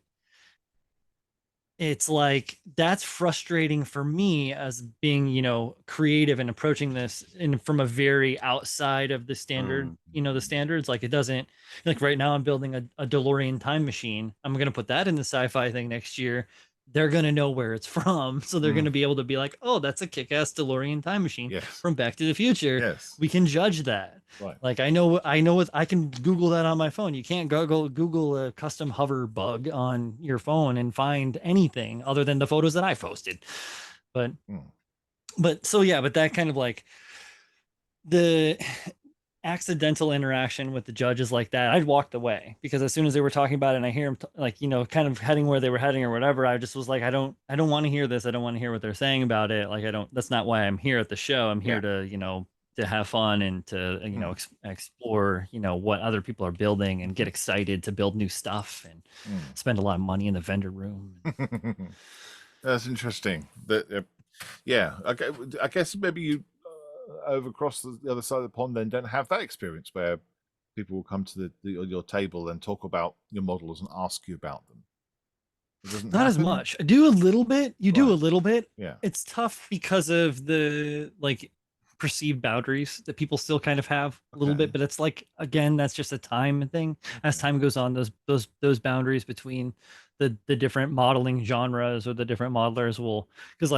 it's like, that's frustrating for me as being, creative and approaching this from a very outside of the standard, the standards. Like, it doesn't, like, right now I'm building a DeLorean time machine. I'm going to put that in the sci-fi thing next year. They're going to know where it's from. So they're going to be able to be like, oh, that's a kick-ass DeLorean time machine from Back to the Future. Yes. We can judge that. Right. Like, I know what I can Google that on my phone. You can't Google a custom hover bug on your phone and find anything other than the photos that I posted. But that kind of like the accidental interaction with the judges like that, I'd walked away because as soon as they were talking about it and I hear them kind of heading where they were heading or whatever, I just was like, I don't want to hear this. I don't want to hear what they're saying about it. Like, that's not why I'm here at the show. I'm here to have fun and to, explore, what other people are building and get excited to build new stuff and spend a lot of money in the vendor room. That's interesting. I guess maybe you over across the other side of the pond then don't have that experience where people will come to your table and talk about your models and ask you about them. Not as much. I do a little bit. You do a little bit. Yeah. It's tough because of the perceived boundaries that people still kind of have a little bit, but it's like, again, that's just a time thing. As time goes on, those boundaries between the different modeling genres or the different modelers will, because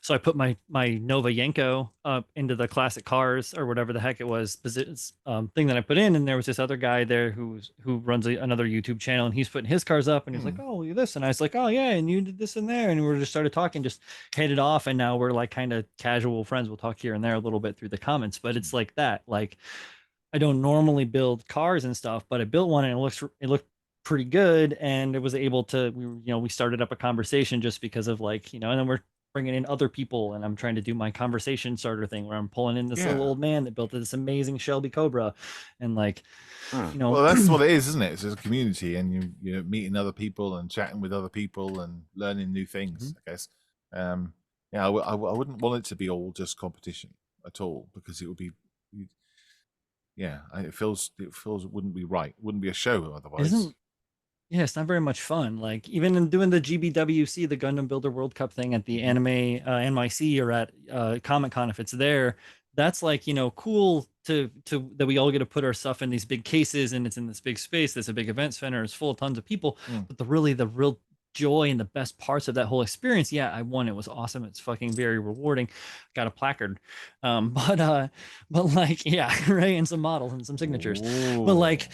so I put my Nova Yenko up into the classic cars or whatever the heck it was thing that I put in, and there was this other guy there who runs another YouTube channel, and he's putting his cars up, and he's like, oh, look at this, and I was like, oh yeah, and you did this in there, and we just started talking, just hit it off, and now we're like kind of casual friends. We'll talk here and there a little bit through the comments, but it's like that. Like, I don't normally build cars and stuff, but I built one and it looked pretty good, and it was able to, we started up a conversation just because of and then we're bringing in other people, and I'm trying to do my conversation starter thing where I'm pulling in this little old man that built this amazing Shelby Cobra, and like, you know, well, that's what it is, isn't it? It's a community, and you're meeting other people and chatting with other people and learning new things. I guess. Yeah, I wouldn't want it to be all just competition at all, because it would be, it feels it wouldn't be right. Wouldn't be a show otherwise. Yeah, it's not very much fun. Like even in doing the GBWC, the Gundam Builder World Cup thing at the Anime NYC or at Comic Con, if it's there, that's like, you know, cool to that we all get to put our stuff in these big cases and it's in this big space. There's a big event center. It's full of tons of people. But the real joy and the best parts of that whole experience, yeah, I won. It was awesome. It's fucking very rewarding. Got a placard, but like, yeah, right, and some models and some signatures. But like.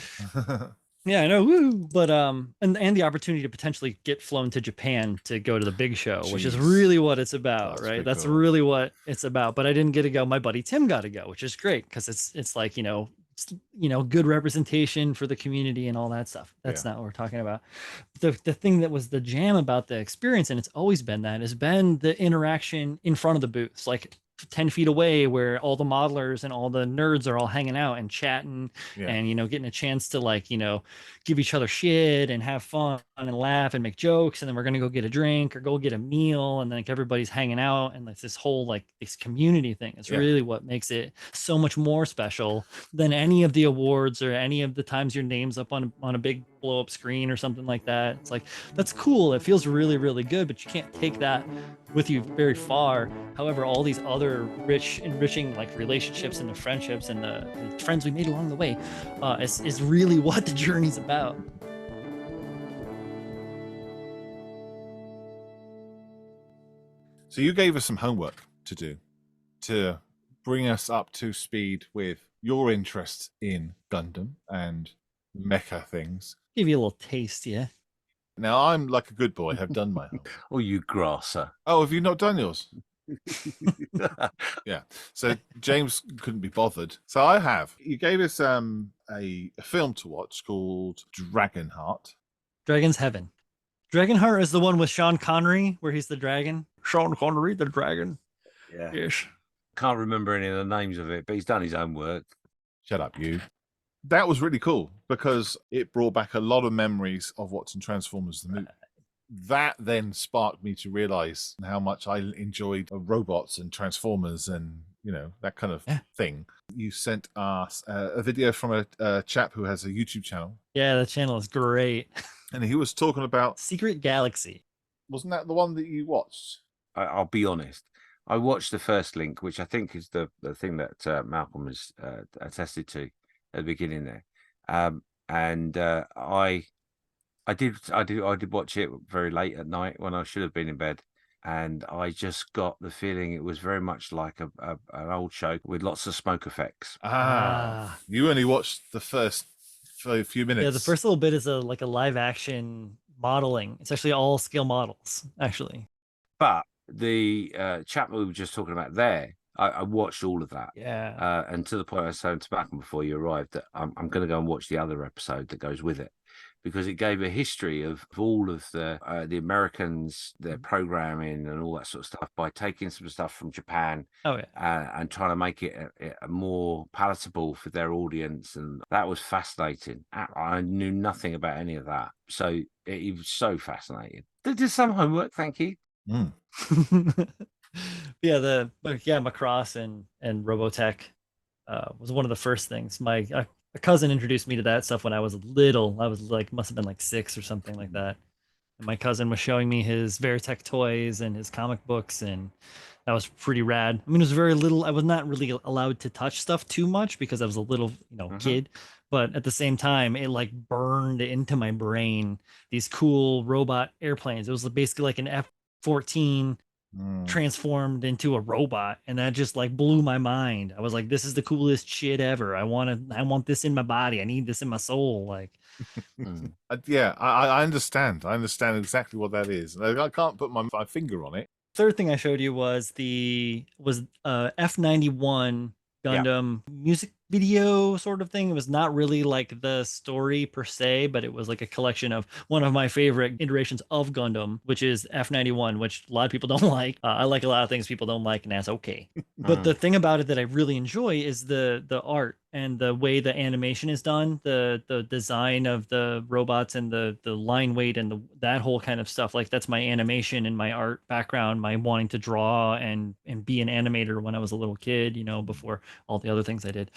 Yeah, I know. Woo. But and the opportunity to potentially get flown to Japan to go to the big show, which is really what it's about, right? That's cool. really what it's about. But I didn't get to go. My buddy Tim got to go, which is great because it's like, you know, good representation for the community and all that stuff. That's not what we're talking about. The thing that was the jam about the experience, and it's always been that, has been the interaction in front of the booths, like 10 feet away, where all the modelers and all the nerds are all hanging out and chatting and, you know, getting a chance to, like, you know, give each other shit and have fun and laugh and make jokes. And then we're going to go get a drink or go get a meal. And then, like, everybody's hanging out, and like this whole, like, this community thing is really what makes it so much more special than any of the awards or any of the times your name's up on a big blow up screen or something like that. It's like, that's cool. It feels really, really good, but you can't take that with you very far. However, all these other enriching like relationships and the friendships and the friends we made along the way is really what the journey's about. So you gave us some homework to do to bring us up to speed with your interest in Gundam and mecha things. Give you a little taste, yeah. Now, I'm like a good boy, have done my homework. Oh, you grasser. Oh, have you not done yours? Yeah. So James couldn't be bothered. So I have. You gave us a film to watch called Dragonheart. Dragon's Heaven. Dragonheart is the one with Sean Connery where he's the dragon. Sean Connery, the dragon. Yeah. Yes. Can't remember any of the names of it, but he's done his own work. Shut up, you. That was really cool because it brought back a lot of memories of watching Transformers the movie. That then sparked me to realize how much I enjoyed robots and Transformers and, you know, that kind of thing. You sent us a video from a chap who has a YouTube channel. Yeah, the channel is great. And he was talking about Secret Galaxy. Wasn't that the one that you watched? I'll be honest. I watched the first link, which I think is the thing that Malcolm has attested to at the beginning there. I did watch it very late at night when I should have been in bed, and I just got the feeling it was very much like an old show with lots of smoke effects. You only watched the first few minutes. Yeah, the first little bit is like a live action modeling. It's actually all scale models, actually. But the chap we were just talking about there, I watched all of that. Yeah. And to the point I was saying to Malcolm before you arrived that I'm going to go and watch the other episode that goes with it, because it gave a history of all of the Americans, their programming and all that sort of stuff, by taking some stuff from Japan and trying to make it a more palatable for their audience. And that was fascinating. I knew nothing about any of that. So it was so fascinating. Did some homework, thank you. Macross and Robotech was one of the first things. My a cousin introduced me to that stuff when I was little. I was like, must have been like 6 or something like that. And my cousin was showing me his Veritech toys and his comic books, and that was pretty rad. I mean, it was very little. I was not really allowed to touch stuff too much because I was a little, kid. But at the same time, it like burned into my brain these cool robot airplanes. It was basically like an F-14 transformed into a robot, and that just like blew my mind. I was like, this is the coolest shit ever. I want this in my body. I need this in my soul. Like I understand exactly what that is. I can't put my finger on it. Third thing I showed you was F-91 Gundam video sort of thing. It was not really like the story per se, but it was like a collection of one of my favorite iterations of Gundam, which is F91, which a lot of people don't like. I like a lot of things people don't like, and that's okay. But the thing about it that I really enjoy is the art and the way the animation is done, the design of the robots and the line weight and that whole kind of stuff. Like that's my animation and my art background, my wanting to draw and be an animator when I was a little kid, you know, before all the other things I did.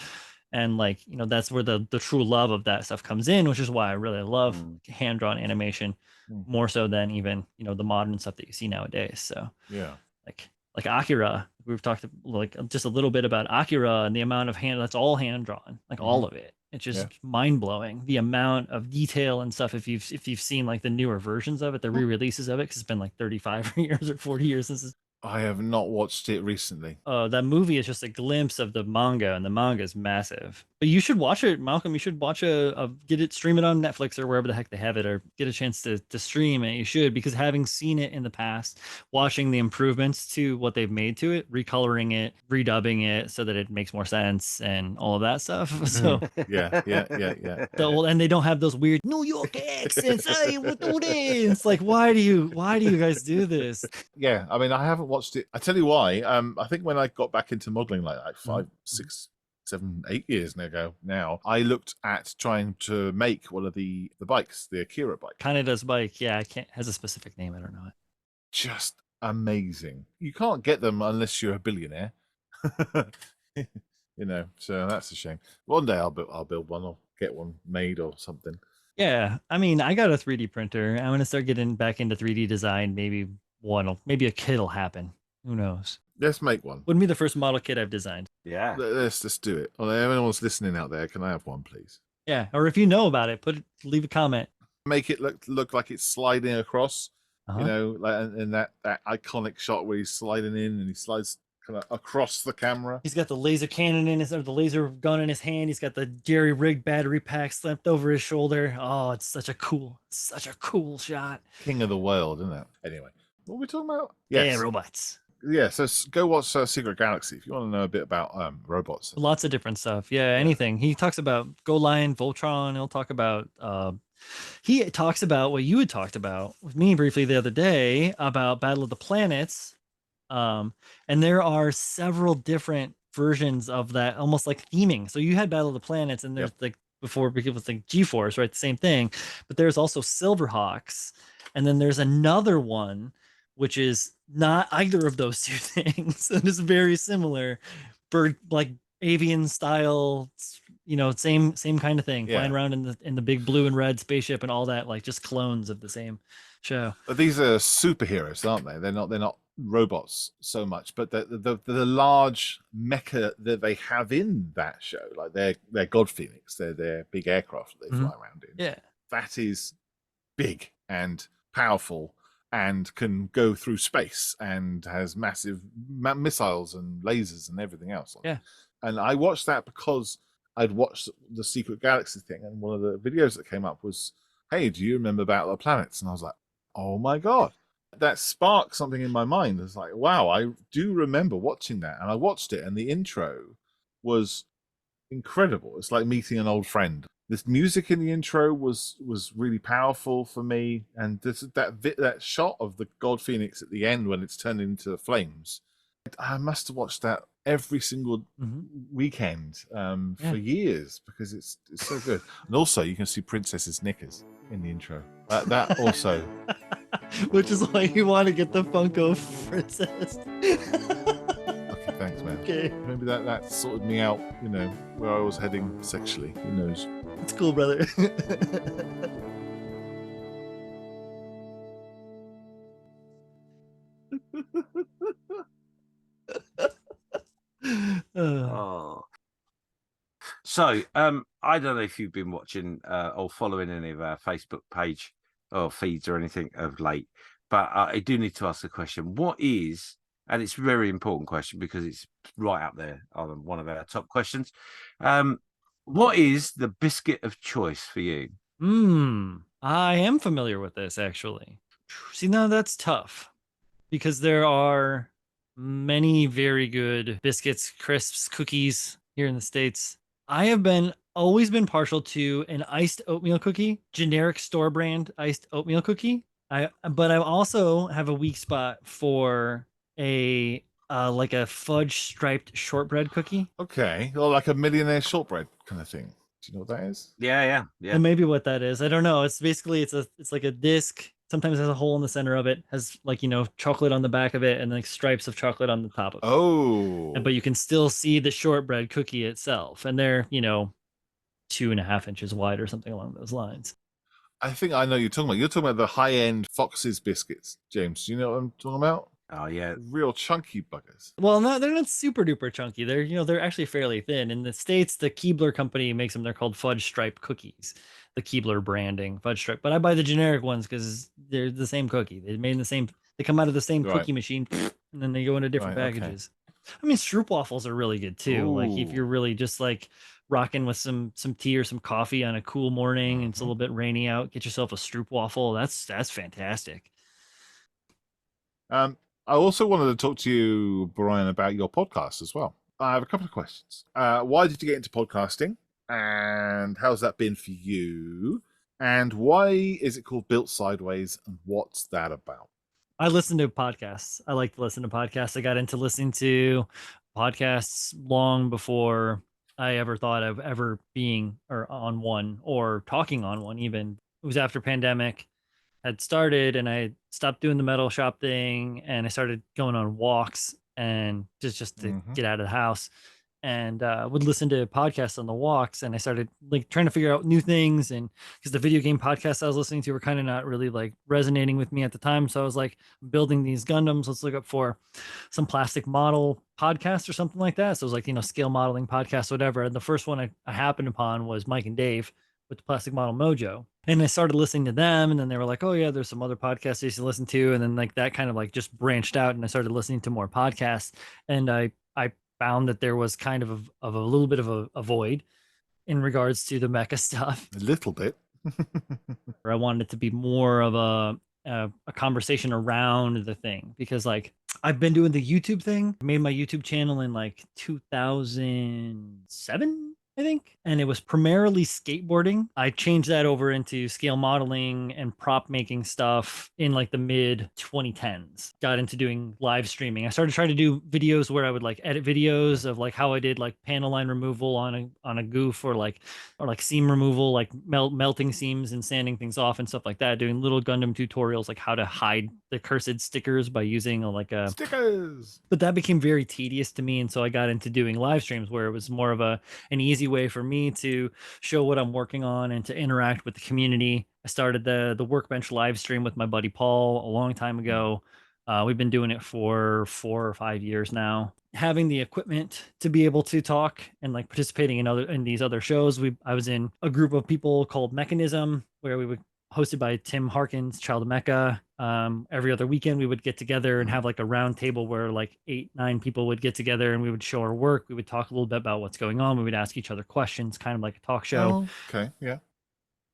And like, you know, that's where the true love of that stuff comes in, which is why I really love hand-drawn animation more so than even, you know, the modern stuff that you see nowadays. So Yeah. like Akira, we've talked like just a little bit about Akira and the amount of that's all hand drawn, like all of it. It's just mind blowing the amount of detail and stuff. If you've seen like the newer versions of it, the re-releases of it, because it's been like 35 years or 40 years since I have not watched it recently. that movie is just a glimpse of the manga, and the manga is massive. But you should watch it, Malcolm. You should watch get it, stream it on Netflix or wherever the heck they have it, or get a chance to stream it. You should, because having seen it in the past, watching the improvements to what they've made to it, recoloring it, redubbing it so that it makes more sense, and all of that stuff. So Yeah. and they don't have those weird New York accents. Hey, we'll do this. Like, why do you guys do this? Yeah, I mean, I haven't watched it. I tell you why. I think when I got back into modeling like 5, 6, 7, 8 years ago now, I looked at trying to make one of the bikes, the Akira bike. Kanada's bike, yeah, has a specific name. I don't know it. Just amazing. You can't get them unless you're a billionaire. You know, so that's a shame. One day I'll build one or get one made or something. Yeah, I mean, I got a 3D printer. I'm gonna start getting back into 3D design. Maybe a kit will happen. Who knows? Let's make one. Wouldn't be the first model kit I've designed. Yeah. Let's do it. Well, anyone's listening out there, can I have one, please? Yeah, or if you know about it, leave a comment. Make it look like it's sliding across. Uh-huh. You know, like in that iconic shot where he's sliding in and he slides kind of across the camera. He's got the laser cannon or the laser gun in his hand. He's got the jerry rig battery pack slapped over his shoulder. Oh, it's such a cool shot. King of the world, isn't it? Anyway, what are we talking about? Yeah, robots. Yeah, so go watch Secret Galaxy if you want to know a bit about robots. Lots of different stuff. Yeah, anything. He talks about Go Lion, Voltron. He'll talk about he talks about what you had talked about with me briefly the other day about Battle of the Planets. And there are several different versions of that, almost like theming. So you had Battle of the Planets, and there's like before it was like G-Force, right? The same thing. But there's also Silverhawks, and then there's another one which is not either of those two things. And it's very similar, bird like avian style, you know, same kind of thing, flying around in the big blue and red spaceship and all that, like just clones of the same show. But these are superheroes, aren't they? They're not robots so much, but the large mecha that they have in that show, like they're God Phoenix, they're big aircraft that they fly around in. Yeah, that is big and powerful and can go through space and has massive missiles and lasers and everything else. Yeah. And I watched that because I'd watched the Secret Galaxy thing, and one of the videos that came up was, hey, do you remember Battle of the Planets? And I was like, oh my God. That sparked something in my mind. It's like, wow, I do remember watching that. And I watched it, and the intro was incredible. It's like meeting an old friend. This music in the intro was really powerful for me, and that shot of the God Phoenix at the end when it's turned into flames. I must have watched that every single weekend for years because it's so good. And also, you can see Princess's knickers in the intro. That also, which is why you want to get the Funko Princess. Okay, thanks, man. Okay, maybe that sorted me out. You know where I was heading sexually. Who knows? It's cool, brother. So, I don't know if you've been watching or following any of our Facebook page or feeds or anything of late, but I do need to ask the question: what is, and it's a very important question because it's right up there on one of our top questions. What is the biscuit of choice for you? I am familiar with this, actually. See, now that's tough because there are many very good biscuits, crisps, cookies here in the States. I have always been partial to an iced oatmeal cookie, generic store brand iced oatmeal cookie. But I also have a weak spot for a like a fudge striped shortbread cookie. Okay, or like a millionaire shortbread kind of thing. Do you know what that is? Yeah. And maybe what that is, I don't know. It's basically it's like a disc. Sometimes has a hole in the center of it, has like chocolate on the back of it, and like stripes of chocolate on the top of it. Oh, But you can still see the shortbread cookie itself, and they're 2.5 inches wide or something along those lines. I think I know what you're talking about. You're talking about the high-end Fox's biscuits, James. Do you know what I'm talking about? Oh yeah. Real chunky buggers. Well, no, they're not super duper chunky. They're actually fairly thin. In the States, the Keebler company makes them. They're called fudge stripe cookies, the Keebler branding fudge stripe. But I buy the generic ones because they're the same cookie. They made in the same. They come out of the same Right. cookie machine, and then they go into different Right, okay. packages. I mean, stroop waffles are really good too. Like if Ooh. you're really just like rocking with some tea or some coffee on a cool morning, and it's a Mhm. little bit rainy out, get yourself a stroop waffle. That's fantastic. I also wanted to talk to you, Brian, about your podcast as well. I have a couple of questions. Why did you get into podcasting? And how's that been for you? And why is it called Built Sideways? And what's that about? I listen to podcasts. I like to listen to podcasts. I got into listening to podcasts long before I ever thought of ever being or on one or talking on one. Even it was after pandemic had started, and I stopped doing the metal shop thing, and I started going on walks and just to Mhm. get out of the house, and would listen to podcasts on the walks. And I started like trying to figure out new things, and because the video game podcasts I was listening to were kind of not really like resonating with me at the time, so I was like building these Gundams. Let's look up for some plastic model podcast or something like that. So it was like scale modeling podcast, whatever. And the first one I happened upon was Mike and Dave with the Plastic Model Mojo. And I started listening to them, and then they were like, "Oh yeah, there's some other podcasts you should listen to." And then like that kind of like just branched out, and I started listening to more podcasts. And I found that there was kind of a little bit of a void in regards to the mecha stuff. A little bit. I wanted it to be more of a conversation around the thing, because like I've been doing the YouTube thing. I made my YouTube channel in like 2007, I think, and it was primarily skateboarding. I changed that over into scale modeling and prop making stuff in like the mid 2010s. Got into doing live streaming. I started trying to do videos where I would like edit videos of like how I did like panel line removal on a goof, or like seam removal, like melting seams and sanding things off and stuff like that. Doing little Gundam tutorials like how to hide the cursed stickers by using like a Stickers. But that became very tedious to me, and so I got into doing live streams where it was more of an easy way for me to show what I'm working on and to interact with the community. I started the workbench live stream with my buddy Paul a long time ago. We've been doing it for 4 or 5 years now. Having the equipment to be able to talk and like participating in these other shows. I was in a group of people called Mechanism, where we would hosted by Tim Harkins, Child of Mecha. Every other weekend we would get together and have like a round table where like 8-9 people would get together, and we would show our work. We would talk a little bit about what's going on. We would ask each other questions, kind of like a talk show. Oh, okay, yeah.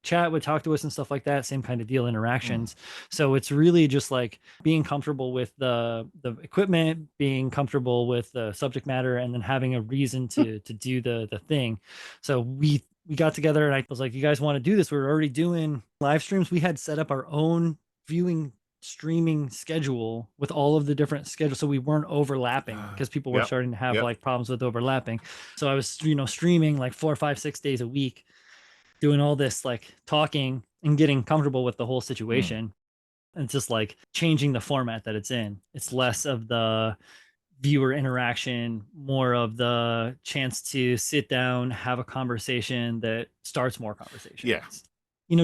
Chat would talk to us and stuff like that, same kind of deal, interactions. So it's really just like being comfortable with the equipment, being comfortable with the subject matter, and then having a reason to do the thing. So we got together, and I was like, "You guys want to do this?" We were already doing live streams. We had set up our own viewing streaming schedule with all of the different schedules, so we weren't overlapping, because people were Yep, starting to have yep. like problems with overlapping. So I was streaming like 4, 5, 6 days a week, doing all this like talking and getting comfortable with the whole situation. And it's just like changing the format that it's in. It's less of the viewer interaction, more of the chance to sit down, have a conversation that starts more conversations. Yeah.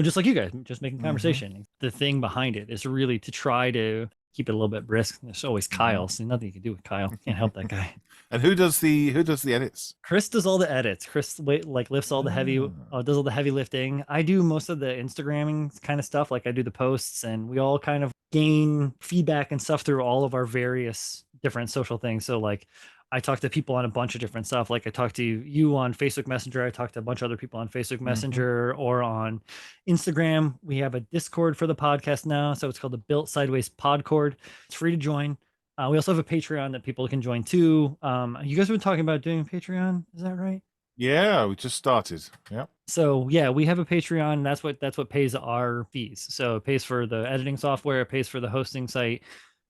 Just like you guys, just making conversation. The thing behind it is really to try to keep it a little bit brisk. There's always Kyle, so nothing you can do with Kyle. Can't help that guy. And who does the edits? Chris does all the edits. Chris like lifts all the heavy, does all the heavy lifting. I do most of the Instagramming kind of stuff. Like I do the posts, and we all kind of gain feedback and stuff through all of our various different social things. So like I talk to people on a bunch of different stuff. Like I talk to you on Facebook Messenger. I talk to a bunch of other people on Facebook Messenger or on Instagram. We have a Discord for the podcast now. So it's called the Built Sideways Podcord. It's free to join. We also have a Patreon that people can join too. You guys have been talking about doing a Patreon. Is that right? Yeah, we just started. Yeah. So yeah, we have a Patreon. And that's what pays our fees. So it pays for the editing software, it pays for the hosting site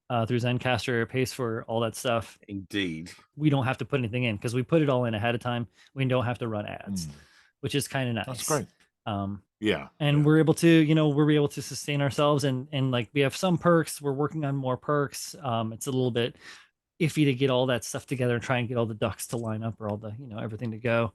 through Zencaster, it pays for all that stuff. Indeed. We don't have to put anything in because we put it all in ahead of time. We don't have to run ads, which is kind of nice. That's great. Yeah. And yeah. we're able to sustain ourselves and like we have some perks. We're working on more perks. It's a little bit iffy to get all that stuff together and try and get all the ducks to line up or all the, everything to go.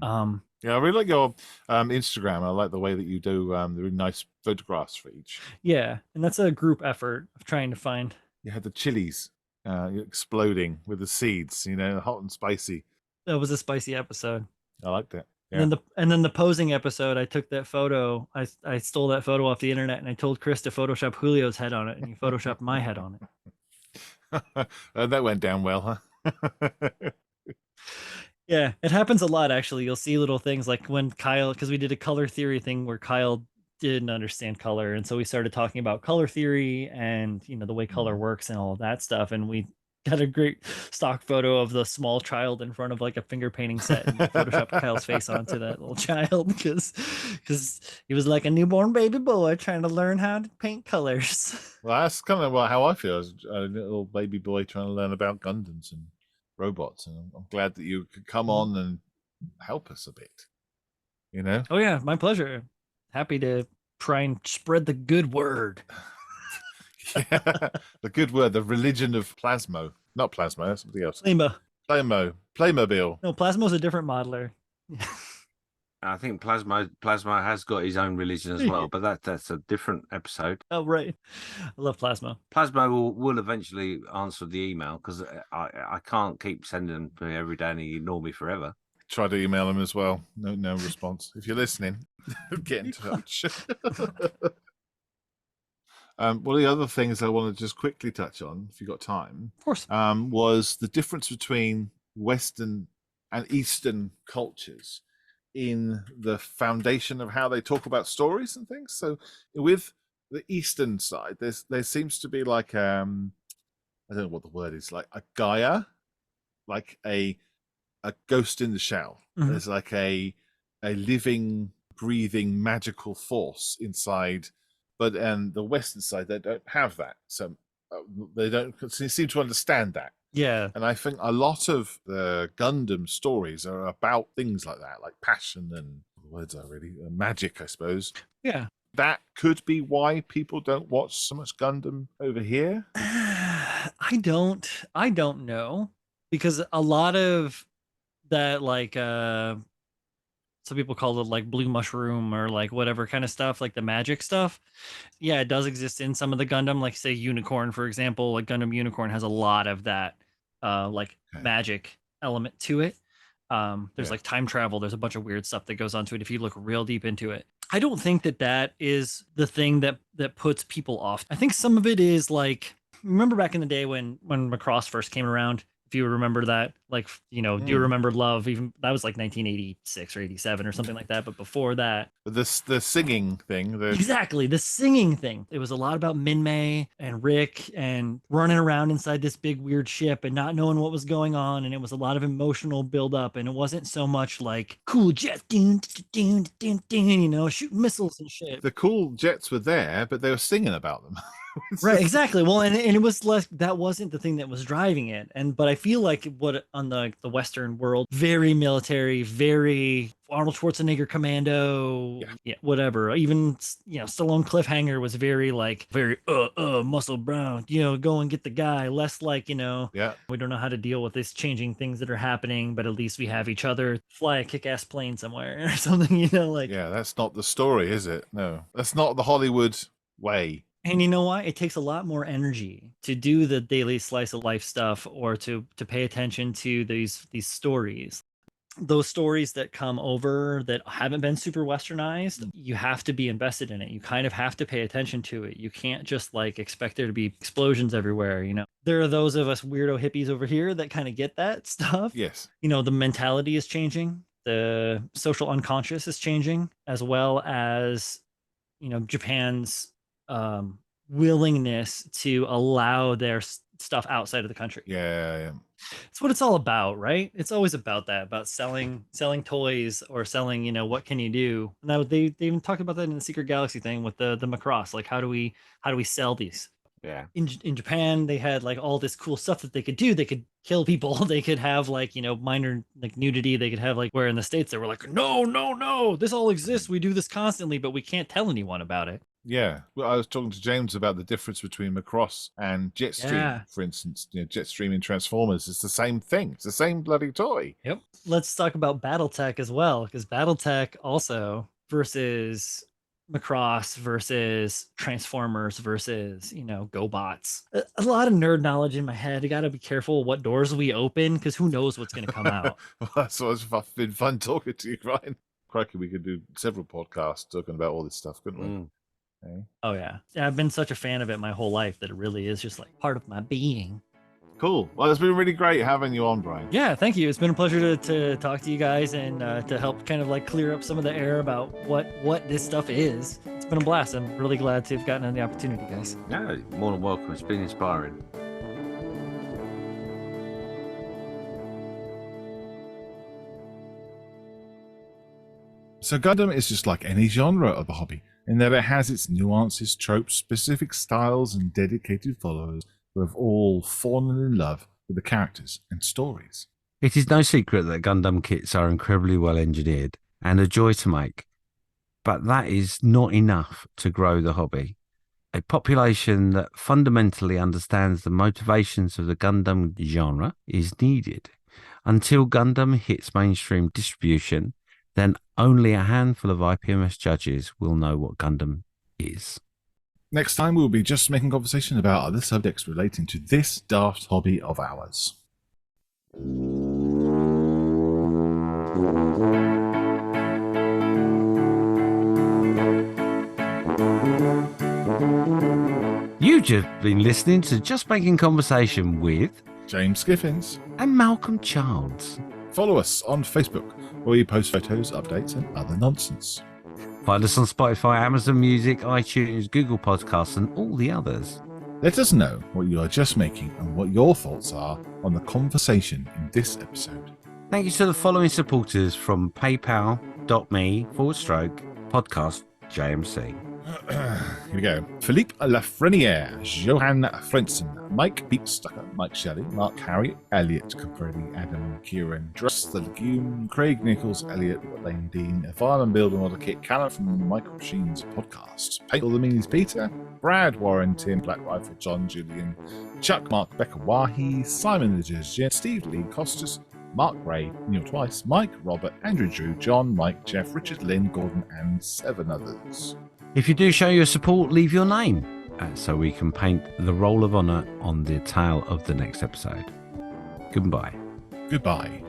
Yeah, I really like your Instagram. I like the way that you do the really nice photographs for each. Yeah, and that's a group effort of trying to find. You had the chilies exploding with the seeds, hot and spicy. That was a spicy episode. I liked it. Yeah. And then the posing episode, I took that photo. I stole that photo off the internet and I told Chris to Photoshop Julio's head on it, and he photoshopped my head on it. That went down well, huh? Yeah, it happens a lot, actually. You'll see little things like when Kyle, because we did a color theory thing where Kyle didn't understand color. And so we started talking about color theory and, the way color works and all of that stuff. And we got a great stock photo of the small child in front of like a finger painting set and photoshopped Kyle's face onto that little child because he was like a newborn baby boy trying to learn how to paint colors. Well, that's kind of how I feel as a little baby boy trying to learn about Gundams and robots. And I'm glad that you could come on and help us a bit, Oh, yeah, my pleasure. Happy to try and spread the good word. Yeah, the good word, the religion of Plasmo. Not Plasmo, that's something else. Playmobil. No, Plasmo's a different modeler. I think Plasma has got his own religion as well, but that's a different episode. Oh, right. I love Plasma. Plasma will eventually answer the email because I can't keep sending them to me every day and he ignore me forever. Try to email him as well. No response. If you're listening, get in touch. One of the other things I want to just quickly touch on, if you've got time, of course, was the difference between Western and Eastern cultures in the foundation of how they talk about stories and things. So with the Eastern side, there seems to be like I don't know what the word is, like a Gaia, like a ghost in the shell. There's like a living, breathing, magical force inside. But the Western side, they don't have that. So they don't seem to understand that. Yeah. And I think a lot of the Gundam stories are about things like that, like passion and words are really magic, I suppose. Yeah. That could be why people don't watch so much Gundam over here. I don't know, because a lot of that, like some people call it like blue mushroom or like whatever kind of stuff, like the magic stuff. Yeah, it does exist in some of the Gundam, like say Unicorn, for example. Like Gundam Unicorn has a lot of that magic element to it. There's like time travel. There's a bunch of weird stuff that goes onto it if you look real deep into it. I don't think that is the thing that puts people off. I think some of it is like, remember back in the day when Macross first came around, if you remember that, like, do you remember Love? Even that was like 1986 or 87 or something like that. But before that, the singing thing, exactly, the singing thing. It was a lot about Min-Mei and Rick and running around inside this big weird ship and not knowing what was going on. And it was a lot of emotional buildup. And it wasn't so much like cool jets, shooting missiles and shit. The cool jets were there, but they were singing about them. Right, exactly. Well, and it was less, that wasn't the thing that was driving it. But I feel like what on the Western world, very military, very Arnold Schwarzenegger Commando, whatever. Even Stallone Cliffhanger was very muscle brown, go and get the guy. Less like, we don't know how to deal with this changing things that are happening, but at least we have each other. Fly a kick-ass plane somewhere or something, Yeah, that's not the story, is it? No, that's not the Hollywood way. And you know what? It takes a lot more energy to do the daily slice of life stuff or to pay attention to these stories. Those stories that come over that haven't been super westernized, you have to be invested in it. You kind of have to pay attention to it. You can't just expect there to be explosions everywhere, There are those of us weirdo hippies over here that kind of get that stuff. Yes. The mentality is changing. The social unconscious is changing, as well as, Japan's willingness to allow their stuff outside of the country. Yeah. It's what it's all about, right? It's always about that, about selling toys or selling, what can you do? Now they even talked about that in the Secret Galaxy thing with the Macross. Like how do we sell these? Yeah. In Japan, they had like all this cool stuff that they could do. They could kill people. They could have like, minor like nudity. They could have like, where in the States they were like, no, this all exists. We do this constantly, but we can't tell anyone about it. Yeah. Well, I was talking to James about the difference between Macross and Jetstream, Yeah. for instance. Jetstream in Transformers is the same thing. It's the same bloody toy. Yep. Let's talk about BattleTech as well, because BattleTech also versus Macross versus Transformers versus, GoBots. A lot of nerd knowledge in my head. I got to be careful what doors we open because who knows what's going to come out. Well, that's what's been fun talking to you, Ryan. Crikey, we could do several podcasts talking about all this stuff, couldn't we? Okay. Oh, yeah. I've been such a fan of it my whole life that it really is just like part of my being. Cool. Well, it's been really great having you on, Brian. Yeah, thank you. It's been a pleasure to talk to you guys and to help kind of like clear up some of the air about what this stuff is. It's been a blast. I'm really glad to have gotten the opportunity, guys. No, more than welcome. It's been inspiring. So Gundam is just like any genre of the hobby, in that it has its nuances, tropes, specific styles, and dedicated followers who have all fallen in love with the characters and stories. It is no secret that Gundam kits are incredibly well engineered and a joy to make, but that is not enough to grow the hobby. A population that fundamentally understands the motivations of the Gundam genre is needed. Until Gundam hits mainstream distribution, then only a handful of IPMS judges will know what Gundam is. Next time, we'll be just making conversation about other subjects relating to this daft hobby of ours. You've just been listening to Just Making Conversation with James Skiffins. and Malcolm Childs. Follow us on Facebook, where we post photos, updates, and other nonsense. Find us on Spotify, Amazon Music, iTunes, Google Podcasts, and all the others. Let us know what you are just making and what your thoughts are on the conversation in this episode. Thank you to the following supporters from paypal.me/podcast JMC. Here we go. Philippe Lafreniere, Johan Frentzen, Mike Beepstucker, Mike Shelley, Mark Harry, Elliot Capredi, Adam Kieran, Druss the Legume, Craig Nichols, Elliot, Lane Dean, Ivan and Build Another Kit, Callum from the Michael Machines podcast, Paint All the Meanies Peter, Brad Warren, Tim Black Rifle, John Julian, Chuck Mark Becca Wahi, Simon the Judge, Steve Lee Costas, Mark Ray, Neil Twice, Mike, Robert, Andrew Drew, John, Mike, Jeff, Richard, Lynn, Gordon, and 7 others. If you do show your support, leave your name so we can paint the roll of honour on the tail of the next episode. Goodbye. Goodbye.